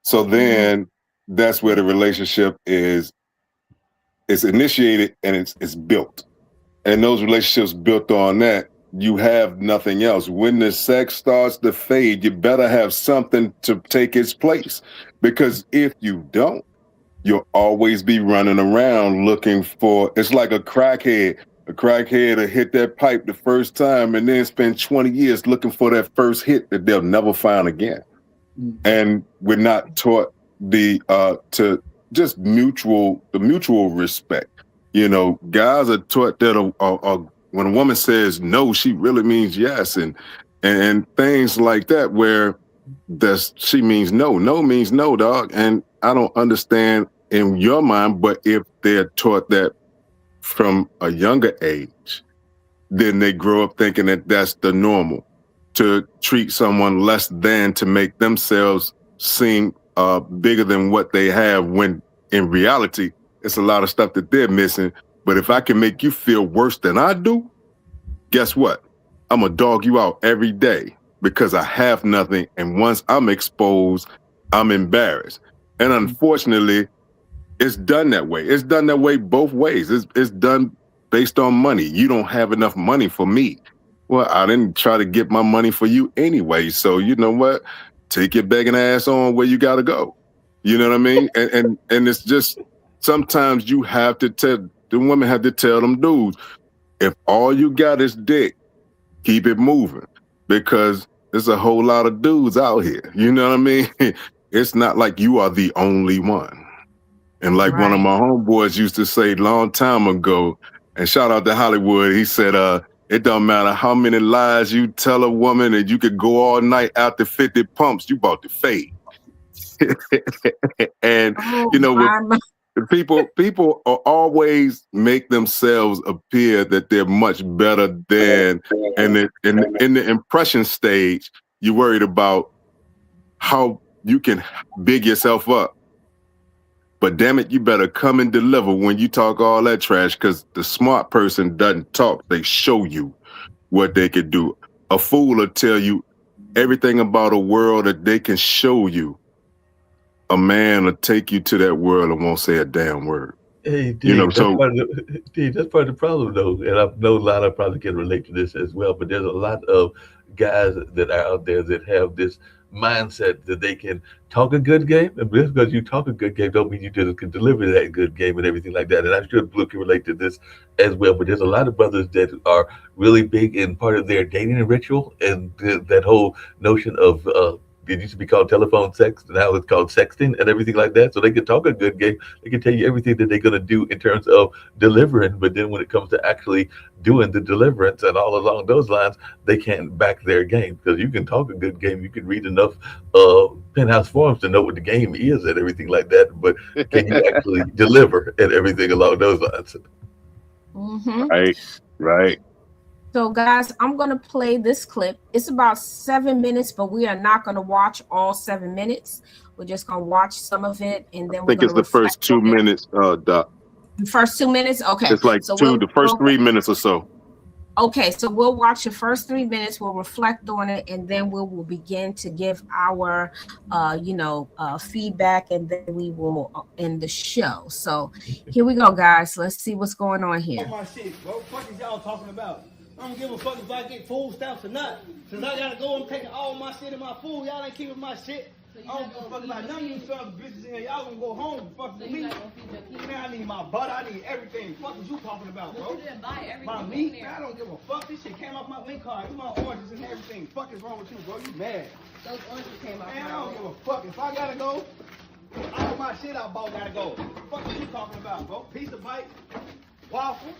So then that's where the relationship is initiated and it's built. And those relationships built on that, you have nothing else. When the sex starts to fade, you better have something to take its place. Because if you don't, you'll always be running around looking for, it's like a crackhead A crackhead will hit that pipe the first time and then spend 20 years looking for that first hit that they'll never find again. And we're not taught to just mutual respect. You know, guys are taught that when a woman says no, she really means yes, and things like that, where she means no. No means no, dog. And I don't understand in your mind, but if they're taught that from a younger age, then they grow up thinking that that's the normal, to treat someone less than, to make themselves seem bigger than what they have, when in reality, it's a lot of stuff that they're missing. But if I can make you feel worse than I do, guess what? I'm gonna dog you out every day because I have nothing. And once I'm exposed, I'm embarrassed. And unfortunately, it's done that way. It's done that way both ways. It's done based on money. You don't have enough money for me. Well, I didn't try to get my money for you anyway. So you know what? Take your begging ass on where you gotta go. You know what I mean? And it's just, sometimes you have to tell, the women have to tell them dudes, if all you got is dick, keep it moving, because there's a whole lot of dudes out here. You know what I mean? It's not like you are the only one. And like one of my homeboys used to say a long time ago, and shout out to Hollywood, he said, it don't matter how many lies you tell a woman, and you could go all night after 50 pumps, you about to fade. And you know, people are always make themselves appear that they're much better than, and in the impression stage, you're worried about how you can big yourself up. But damn it, you better come and deliver when you talk all that trash, because the smart person doesn't talk. They show you what they could do. A fool will tell you everything about a world that they can show you. A man will take you to that world and won't say a damn word. Hey, D, you know, that's part of the problem, though. And I know a lot of probably can relate to this as well, but there's a lot of guys that are out there that have this mindset that they can talk a good game, and just because you talk a good game don't mean you just can deliver that good game and everything like that. And I'm sure Blue can relate to this as well, but there's a lot of brothers that are really big in part of their dating ritual, and that whole notion of it used to be called telephone sex, now it's called sexting and everything like that. So they can talk a good game, they can tell you everything that they're going to do in terms of delivering, but then when it comes to actually doing the deliverance and all along those lines, they can't back their game. Because you can talk a good game, you can read enough penthouse forums to know what the game is and everything like that, but can you actually deliver and everything along those lines? Right. So guys, I'm going to play this clip. It's about 7 minutes, but we are not going to watch all 7 minutes. We're just going to watch some of it, and then I think it's the first 2 minutes, Doc. The first 2 minutes? Okay. It's like the first 3 minutes or so. Okay, so we'll watch the first 3 minutes, we'll reflect on it, and then we will begin to give our feedback, and then we will end the show. So here we go, guys. Let's see what's going on here. My shit, bro. What is y'all talking about? I don't give a fuck if I get food stamps or not. Since I gotta go, I'm taking all my shit and my food. Y'all ain't keeping my shit. I don't give a fuck about none of you son of bitches in here. Y'all gonna go home. Fuck with me. Man, I need my butt. I need everything. Fuck is you talking about, bro? My meat? Man, I don't give a fuck. This shit came off my link card. It's my oranges and everything. Fuck is wrong with you, bro? You mad? Those oranges came off. Man, I don't give a fuck. If I gotta go, all my shit I bought gotta go. Fuck is you talking about, bro? Pizza bite, waffle.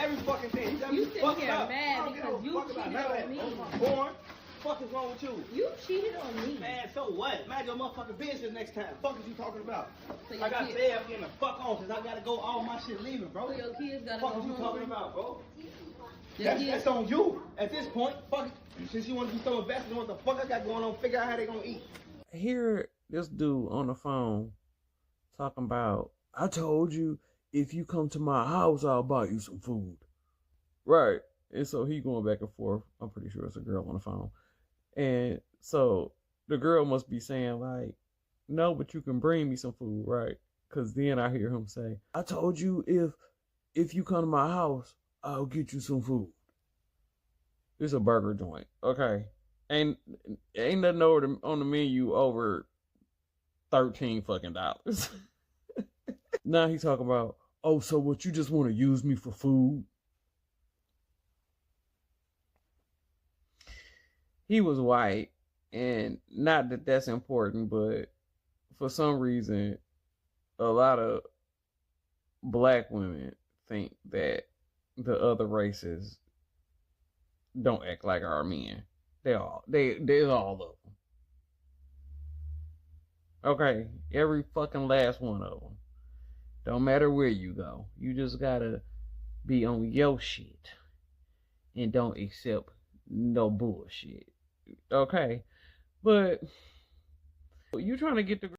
Every fucking thing. You sitting here mad because you cheated on me. Born. Fuck is wrong with you? You cheated on me. Man, so what? Mind your motherfucking business next time. Fuck is you talking about? So I gotta stay up getting the fuck on because I gotta go. All my shit leaving, bro. So your kids gotta fuck go. Fuck is you talking about, bro? That's on you. At this point, fuck it. Since you want to be so invested in what the fuck I got going on, figure out how they gonna eat. Hear this dude on the phone talking about, I told you, if you come to my house, I'll buy you some food. Right. And so he going back and forth. I'm pretty sure it's a girl on the phone. And so the girl must be saying like, no, but you can bring me some food, right? Because then I hear him say, I told you if you come to my house, I'll get you some food. It's a burger joint. Okay. Ain't nothing over on the menu over $13 fucking dollars. Now he's talking about, oh, so what, you just want to use me for food? he was white, and not that that's important, but for some reason, a lot of black women think that the other races don't act like our men. There's all of them. Okay, every fucking last one of them. Don't matter where you go. You just gotta be on your shit and don't accept no bullshit. Okay, but you trying to get the.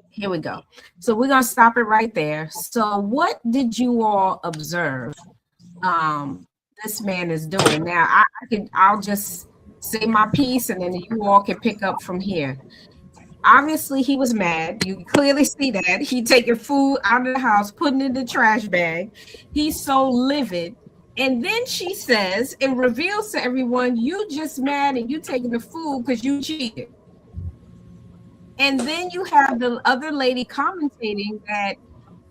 Here we go. So we're gonna stop it right there. So what did you all observe this man is doing? Now I'll just say my piece and then you all can pick up from here. Obviously he was mad. You can clearly see that. He taking food out of the house, putting it in the trash bag. He's so livid. And then she says and reveals to everyone, you just mad and you taking the food because you cheated. And then you have the other lady commentating that,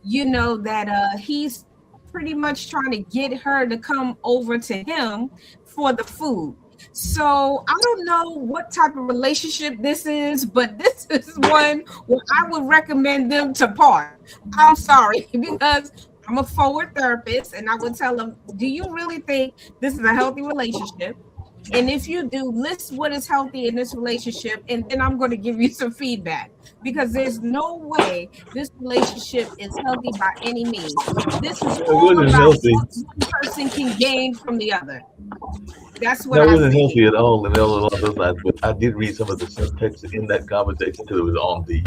you know, that he's pretty much trying to get her to come over to him for the food. So I don't know what type of relationship this is, but this is one where I would recommend them to part. I'm sorry, because I'm a forward therapist and I would tell them, do you really think this is a healthy relationship? And if you do, list what is healthy in this relationship, and then I'm going to give you some feedback, because there's no way this relationship is healthy by any means. This is all about what one person can gain from the other. That's what that I wasn't see. healthy at all, and all along those lines. But I did read some of the subtext in that conversation because it was on the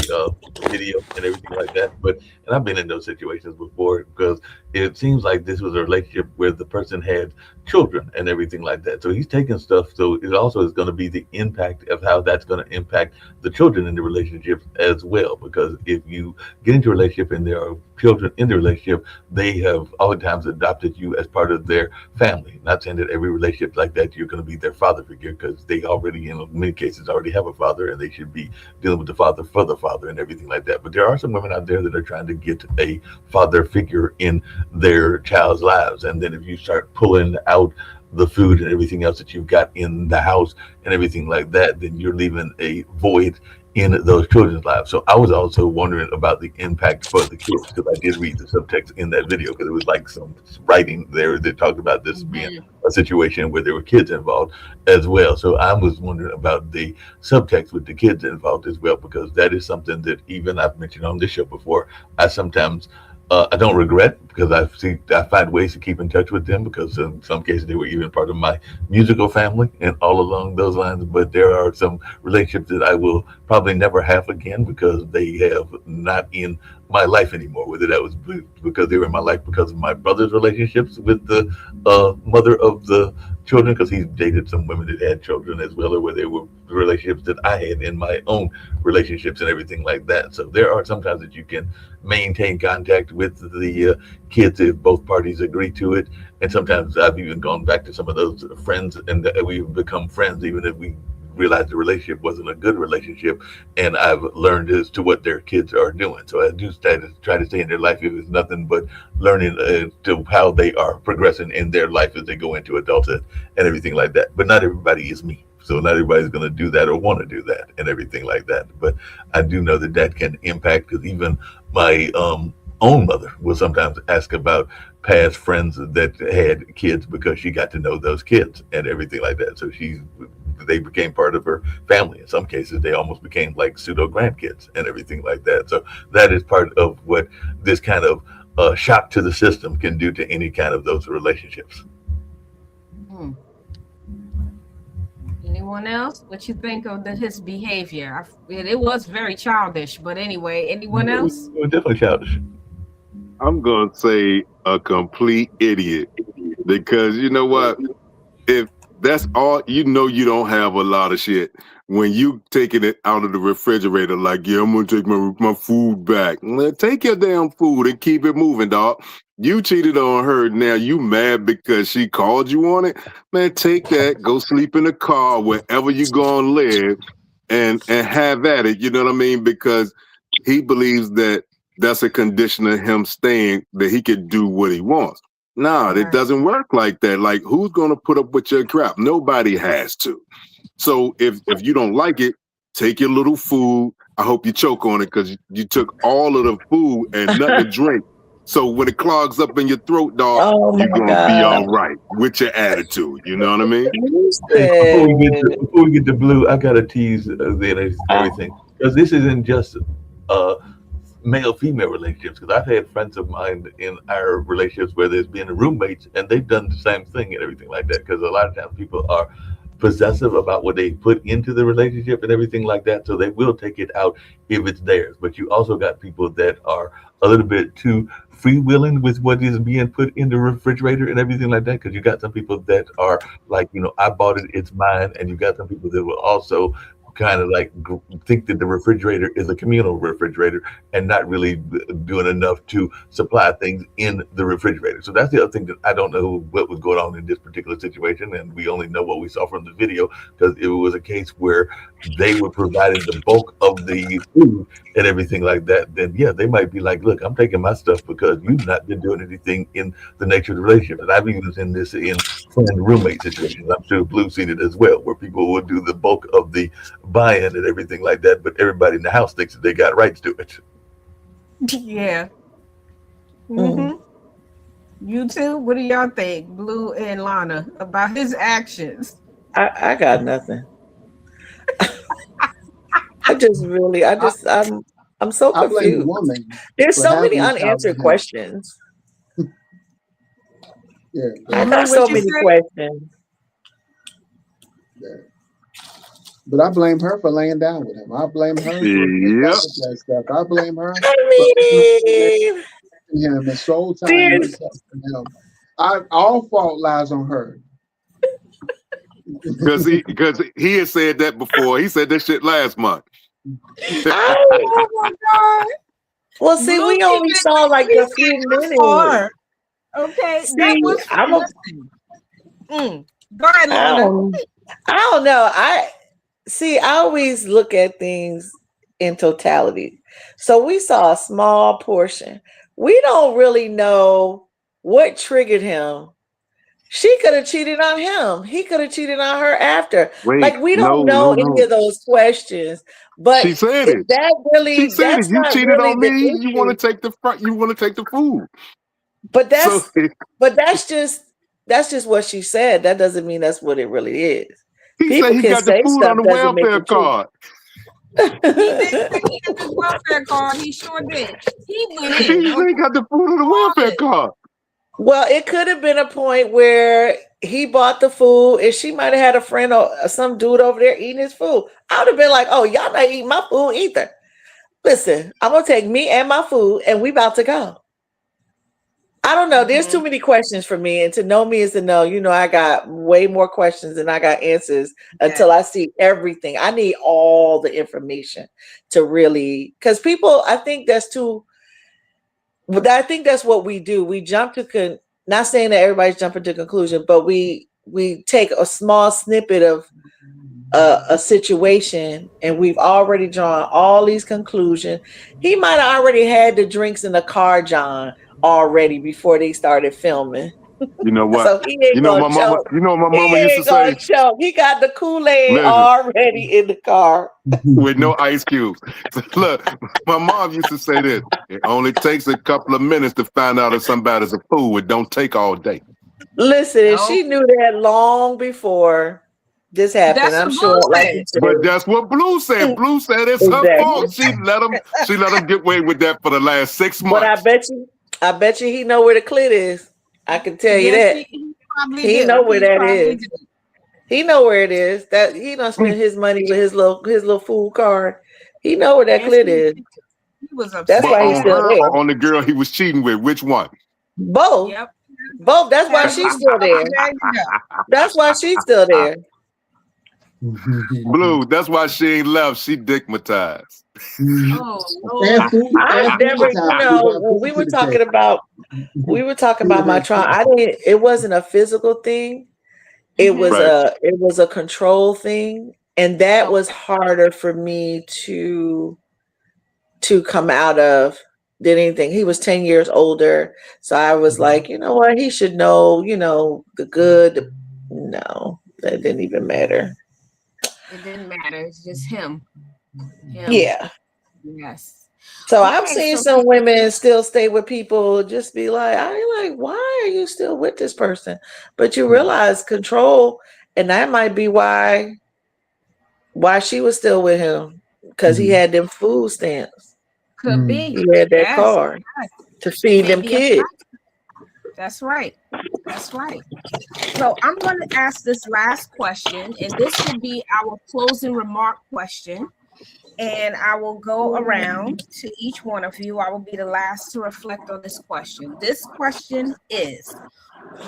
video and everything like that. And I've been in those situations before, because it seems like this was a relationship where the person had children and everything like that. So he's taking stuff. So it also is going to be the impact of how that's going to impact the children in the relationship as well. Because if you get into a relationship and there are children in the relationship, they have oftentimes adopted you as part of their family. Not saying that every relationship like that you're going to be their father figure, because they already, in many cases, already have a father, and they should be dealing with the father for the father and everything like that. But there are some women out there that are trying to get a father figure in their child's lives, and then if you start pulling out the food and everything else that you've got in the house and everything like that, then you're leaving a void in those children's lives. So I was also wondering about the impact for the kids, because I did read the subtext in that video, because it was like some writing there that talked about this being a situation where there were kids involved as well. So I was wondering about the subtext with the kids involved as well, because that is something that even I've mentioned on this show before. I sometimes I don't regret, because I find ways to keep in touch with them, because in some cases they were even part of my musical family and all along those lines. But there are some relationships that I will probably never have again, because they have not in my life anymore, whether that was because they were in my life because of my brother's relationships with the mother of the children, because he's dated some women that had children as well, or where they were relationships that I had in my own relationships and everything like that. So there are sometimes that you can maintain contact with the kids if both parties agree to it. And sometimes I've even gone back to some of those friends, and we've become friends even if we realized the relationship wasn't a good relationship, and I've learned as to what their kids are doing. So I do try to stay in their life if it's nothing but learning to how they are progressing in their life as they go into adulthood and everything like that. But not everybody is me. So not everybody's going to do that or want to do that and everything like that. But I do know that that can impact, because even my own mother will sometimes ask about past friends that had kids, because she got to know those kids and everything like that. So they became part of her family. In some cases, they almost became like pseudo grandkids and everything like that. So that is part of what this kind of shock to the system can do to any kind of those relationships. Anyone else? What you think of his behavior? It was very childish, but anyway, anyone else? It was definitely childish. I'm going to say a complete idiot, because you know what? If that's all, you know, you don't have a lot of shit when you taking it out of the refrigerator. Like, yeah, I'm going to take my food back. Well, take your damn food and keep it moving, dog. You cheated on her. Now you mad because she called you on it? Man, take that, go sleep in the car, wherever you going to live, and have at it. You know what I mean? Because he believes that that's a condition of him staying, that he could do what he wants. No, it doesn't work like that. Like, who's gonna put up with your crap? Nobody has to. So if you don't like it, take your little food. I hope you choke on it because you took all of the food and nothing to drink. So when it clogs up in your throat, dog, you're gonna be all right with your attitude. You know what I mean? Before we get to Blue, I gotta tease everything, because this isn't just male-female relationships. Because I've had friends of mine in our relationships where there's been roommates, and they've done the same thing and everything like that. Because a lot of times people are possessive about what they put into the relationship and everything like that, so they will take it out if it's theirs. But you also got people that are a little bit too freewheeling with what is being put in the refrigerator and everything like that, because you got some people that are like, I bought it, it's mine, and you got some people that will also kind of like think that the refrigerator is a communal refrigerator and not really doing enough to supply things in the refrigerator. So that's the other thing that I don't know what was going on in this particular situation, and we only know what we saw from the video, because it was a case where they were providing the bulk of the food and everything like that. Then yeah, they might be like, look, I'm taking my stuff because you've not been doing anything in the nature of the relationship. And I've even seen this in friend roommate situations. I'm sure Blue's seen it as well, where people will do the bulk of the buy-in and everything like that, but everybody in the house thinks that they got rights to it. Yeah. You too? What do y'all think, Blue and Lana, about his actions? I got nothing. I'm so I blame the confused. woman. There's for so many having a child unanswered with him. questions. Yeah, I got so many questions. yeah. But I blame her for laying down with him. I blame her for Yep. that stuff. I blame her I mean, for him and soul tying herself to him. All fault lies on her. Because he had said that before. He said that shit last month. oh my God. Well, see, we only saw like a few minutes. Okay, See, that was. Go ahead, Lana. I don't know. I always look at things in totality. So we saw a small portion. We don't really know what triggered him. She could have cheated on him. He could have cheated on her after. Like, we don't know any of those questions. But she said it. That really, she said it. You cheated really on me. You want to take the front. You want to take the food. But that's just what she said. That doesn't mean that's what it really is. He said he got the food on the welfare card. He did the welfare card. He sure did. He went in. He got the food on the welfare card. Well, it could have been a point where he bought the food and she might have had a friend or some dude over there eating his food. I would have been like, oh, y'all not eating my food either. Listen, I'm going to take me and my food and we about to go. I don't know. There's too many questions for me. And to know me is to know, I got way more questions than I got answers until I see everything. I need all the information to really, because people, I think that's what we do. We jump to, not saying that everybody's jumping to conclusion, but we take a small snippet of a situation and we've already drawn all these conclusions. He might have already had the drinks in the car, John, already before they started filming. You know what? So he ain't my mama. You know what my mama used to say. He got the Kool-Aid already in the car with no ice cubes. Look, my mom used to say this: it only takes a couple of minutes to find out if somebody's a fool. It don't take all day. Listen, she knew that long before this happened. I'm sure. But that's what Blue said. Blue said it's her fault. She let him get away with that for the last 6 months. But I bet you he know where the clit is. I can tell you that. He know where that is. He know where it is. That he don't spend his money with his little food card. He know where that clit is. That's why he's still there. On the girl he was cheating with. Which one? Both. Yep. Both. That's why she's still there. That's why she's still there. Blue. That's why she ain't left. She dickmatized. I never, we were talking about my trauma. It wasn't a physical thing. It was a control thing. And that was harder for me to come out of did anything. He was 10 years older. So I was like, you know what? He should know, the good. No, that didn't even matter. It didn't matter. It's just him. Yeah. Yes. So I've Okay, seen so some women still stay with people, just be like, why are you still with this person? But you realize control, and that might be why she was still with him, because he had them food stamps. Could be. He had that Yes, car yes. to feed them Maybe a kids. That's right. That's right. So I'm going to ask this last question, and this will be our closing remark question. And I will go around to each one of you. I will be the last to reflect on this question. This question is,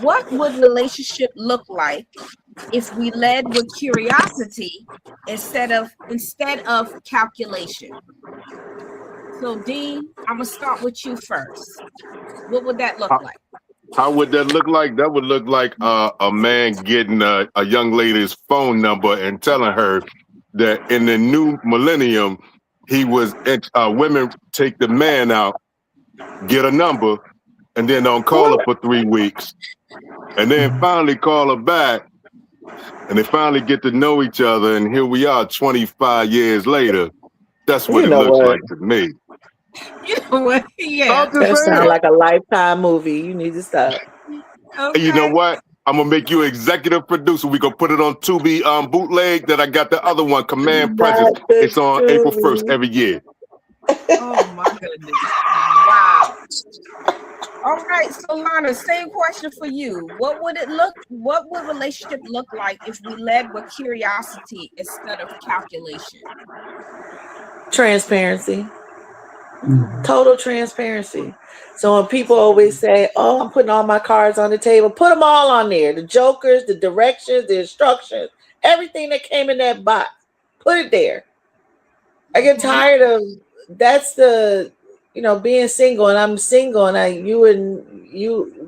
what would relationship look like if we led with curiosity instead of calculation? So Dean, I'm gonna start with you first. What would that look like? How would that look like? That would look like a man getting a young lady's phone number and telling her that in the new millennium, women take the man out, get a number, and then don't call her for 3 weeks, and then finally call her back, and they finally get to know each other, and here we are 25 years later. That's what it looks like to me. You know what? Yeah. That sounds like a Lifetime movie. You need to stop. Okay. You know what? I'm gonna make you executive producer. We gonna put it on Tubi bootleg. That I got the other one, Command Presence. It's on April 1st every year. Oh my goodness! Wow. All right, so Lana, same question for you. What would relationship look like if we led with curiosity instead of calculation? Transparency. Total transparency. So when people always say, "Oh, I'm putting all my cards on the table," put them all on there. The jokers, the directions, the instructions, everything that came in that box, put it there. I get tired of being single, and I'm single, and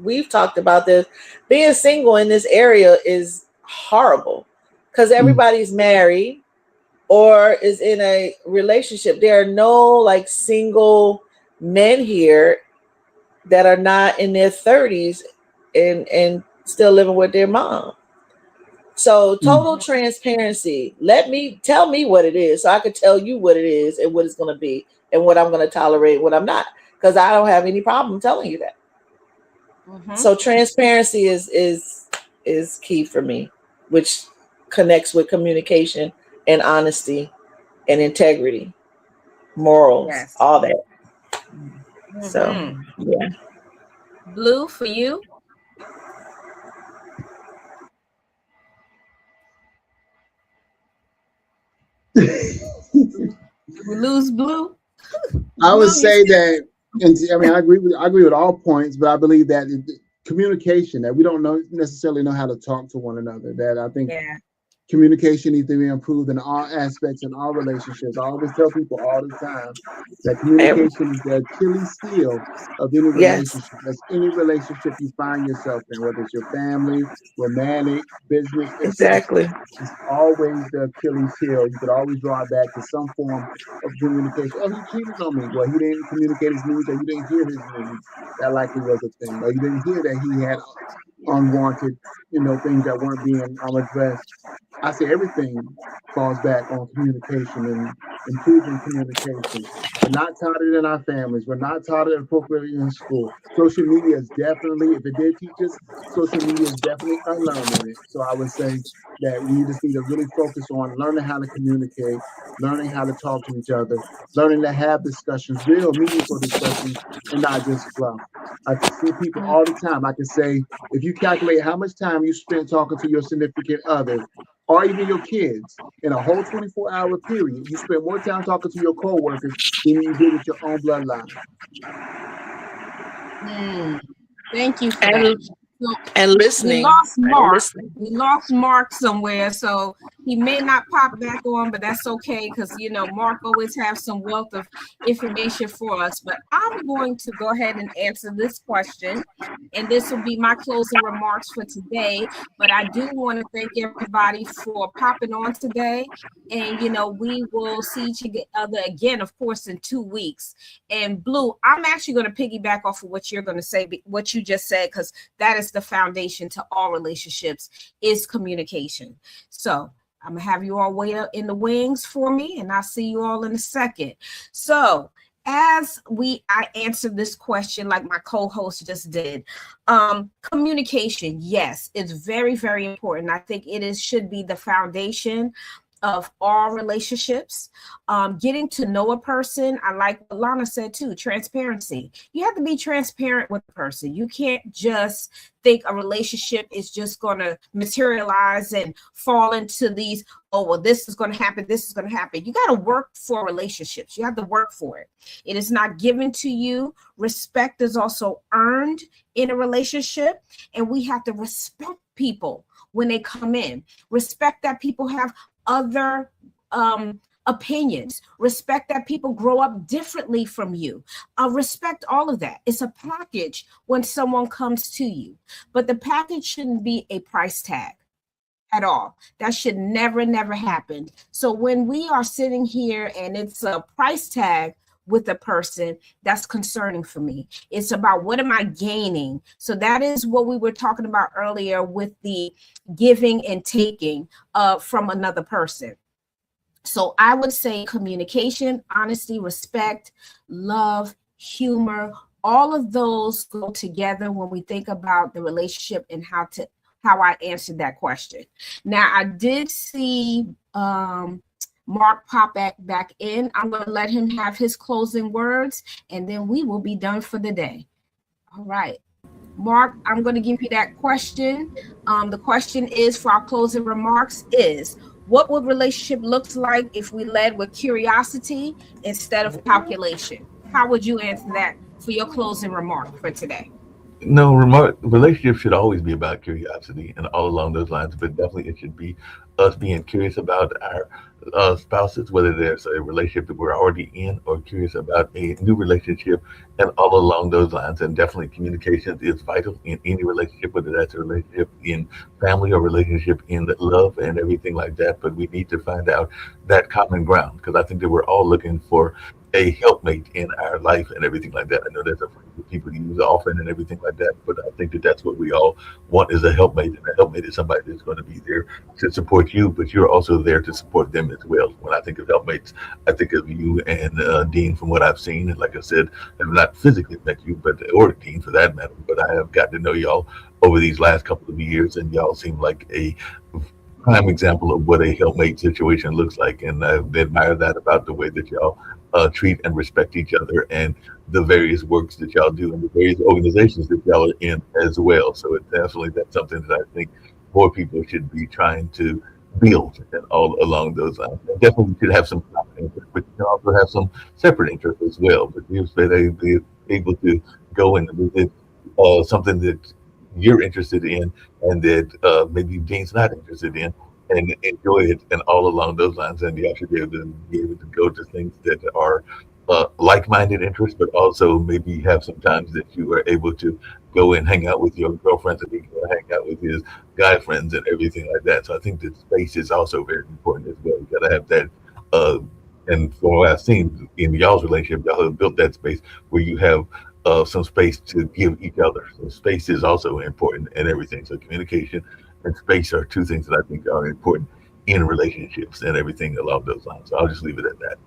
we've talked about this. Being single in this area is horrible because everybody's married or is in a relationship. There are no single men here that are not in their 30s and still living with their mom. So total transparency. Tell me what it is so I can tell you what it is and what it's going to be and what I'm going to tolerate, what I'm not, because I don't have any problem telling you that. So transparency is key for me, which connects with communication and honesty and integrity, morals, all that. So, yeah. Blue, for you? We lose Blue? I would say that, and I mean, I agree with all points, but I believe that communication, that we don't necessarily know how to talk to one another. That I think communication needs to be improved in all aspects in all relationships. I always tell people all the time that communication is the Achilles heel of any relationship. That's any relationship you find yourself in, whether it's your family, romantic, business. Exactly. It's always the Achilles heel. You could always draw it back to some form of communication. Oh, he cheated on me. Well, he didn't communicate his needs, or you didn't hear his needs. That likely was a thing. Or you didn't hear that he had unwanted, things that weren't being addressed. I say everything falls back on communication and improving communication. We're not taught it in our families. We're not taught it appropriately in school. Social media is definitely, if it did teach us, social media is definitely unlearning it. So I would say that we just need to really focus on learning how to communicate, learning how to talk to each other, learning to have discussions, real meaningful discussions, and not just fluff. I can see people all the time. I can say, if you calculate how much time you spend talking to your significant other, or even your kids, in a whole 24-hour period, you spend more time talking to your coworkers than you do with your own bloodline. Thank you for that. And listening. We lost Mark somewhere, so He may not pop back on, but that's okay because, you know, Mark always has some wealth of information for us. But I'm going to go ahead and answer this question, and this will be my closing remarks for today. But I do want to thank everybody for popping on today. And, you know, we will see each other again, of course, in 2 weeks. And Blue, I'm actually going to piggyback off of what you're going to say, what you just said, because that is the foundation to all relationships is communication. So I'm going to have you all wait up in the wings for me, and I'll see you all in a second. So as I answered this question, like my co-host just did, communication, yes, it's very, very important. I think should be the foundation of all relationships. Getting to know a person, I like what Lana said too, transparency. You have to be transparent with the person. You can't just think a relationship is just going to materialize and fall into these, oh, well, this is going to happen, this is going to happen. You got to work for relationships. You have to work for it. It is not given to you. Respect is also earned in a relationship, and we have to respect people when they come in. Respect that people have other opinions. Respect that people grow up differently from you. Respect all of that. It's a package when someone comes to you, but the package shouldn't be a price tag at all. That should never, never happen. So when we are sitting here and it's a price tag with a person, that's concerning for me. It's about what am I gaining? So that is what we were talking about earlier with the giving and taking from another person. So I would say communication, honesty, respect, love, humor, all of those go together when we think about the relationship and how I answered that question. Now I did see Mark pop back in. I'm going to let him have his closing words, and then we will be done for the day. All right. Mark, I'm going to give you that question. The question is for our closing remarks is, what would relationship look like if we led with curiosity instead of calculation? How would you answer that for your closing remark for today? No, relationships should always be about curiosity and all along those lines, but definitely it should be us being curious about our spouses, whether there's a relationship that we're already in or curious about a new relationship, and all along those lines. And definitely communication is vital in any relationship, whether that's a relationship in family or relationship in love and everything like that. But we need to find out that common ground, because I think that we're all looking for a helpmate in our life and everything like that. I know that's a phrase that people use often and everything like that, but I think that that's what we all want is a helpmate. And a helpmate is somebody that's going to be there to support you, but you're also there to support them as well. When I think of helpmates, I think of you and Dean, from what I've seen. And like I said, I've not physically met you, or Dean for that matter, but I have gotten to know y'all over these last couple of years, and y'all seem like a prime example of what a helpmate situation looks like. And I admire that about the way that y'all treat and respect each other, and the various works that y'all do, and the various organizations that y'all are in as well. So that's something that I think more people should be trying to build, and all along those lines. And definitely should have some common interests, but you can also have some separate interests as well. But you say they be able to go and visit something that you're interested in, and that maybe Dean's not interested in, and enjoy it, and all along those lines. And you should be able to go to things that are like-minded interests, but also maybe have some times that you are able to go and hang out with your girlfriends, and you can hang out with his guy friends and everything like that. So I think that space is also very important as well. You got to have that. And from what I've seen in y'all's relationship, y'all have built that space where you have some space to give each other. So space is also important and everything. So communication and space are two things that I think are important in relationships and everything along those lines. So I'll just leave it at that.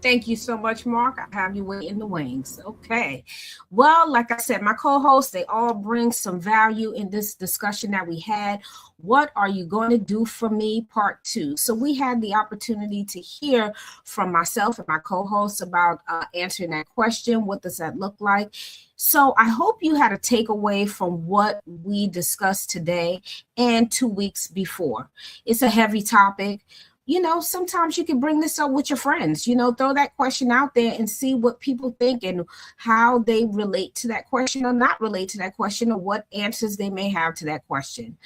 Thank you so much, Mark. I have you wait in the wings. Okay. Well, like I said, my co-hosts, they all bring some value in this discussion that we had. What are you going to do for me? Part 2. So we had the opportunity to hear from myself and my co-hosts about answering that question. What does that look like? So I hope you had a takeaway from what we discussed today and 2 weeks before. It's a heavy topic. You know, sometimes you can bring this up with your friends, throw that question out there and see what people think and how they relate to that question or not relate to that question, or what answers they may have to that question.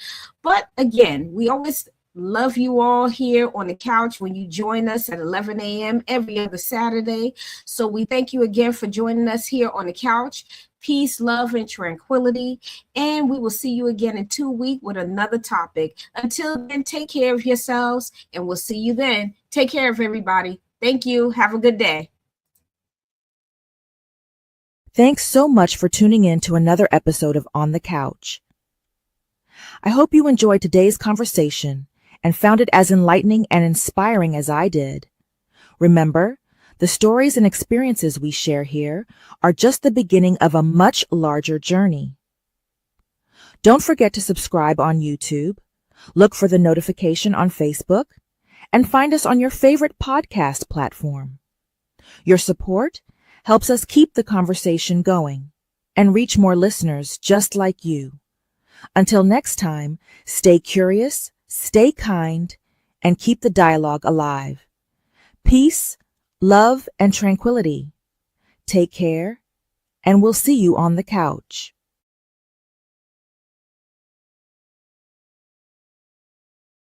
But again, we always Love you all here on the couch when you join us at 11 a.m. every other Saturday. So we thank you again for joining us here on the couch. Peace, love, and tranquility. And we will see you again in 2 weeks with another topic. Until then, take care of yourselves, and we'll see you then. Take care of everybody. Thank you. Have a good day. Thanks so much for tuning in to another episode of On the Couch. I hope you enjoyed today's conversation and found it as enlightening and inspiring as I did. Remember, the stories and experiences we share here are just the beginning of a much larger journey. Don't forget to subscribe on YouTube, look for the notification on Facebook, and find us on your favorite podcast platform. Your support helps us keep the conversation going and reach more listeners just like you. Until next time, stay curious, stay kind, and keep the dialogue alive. Peace, love, and tranquility. Take care, and we'll see you on the couch.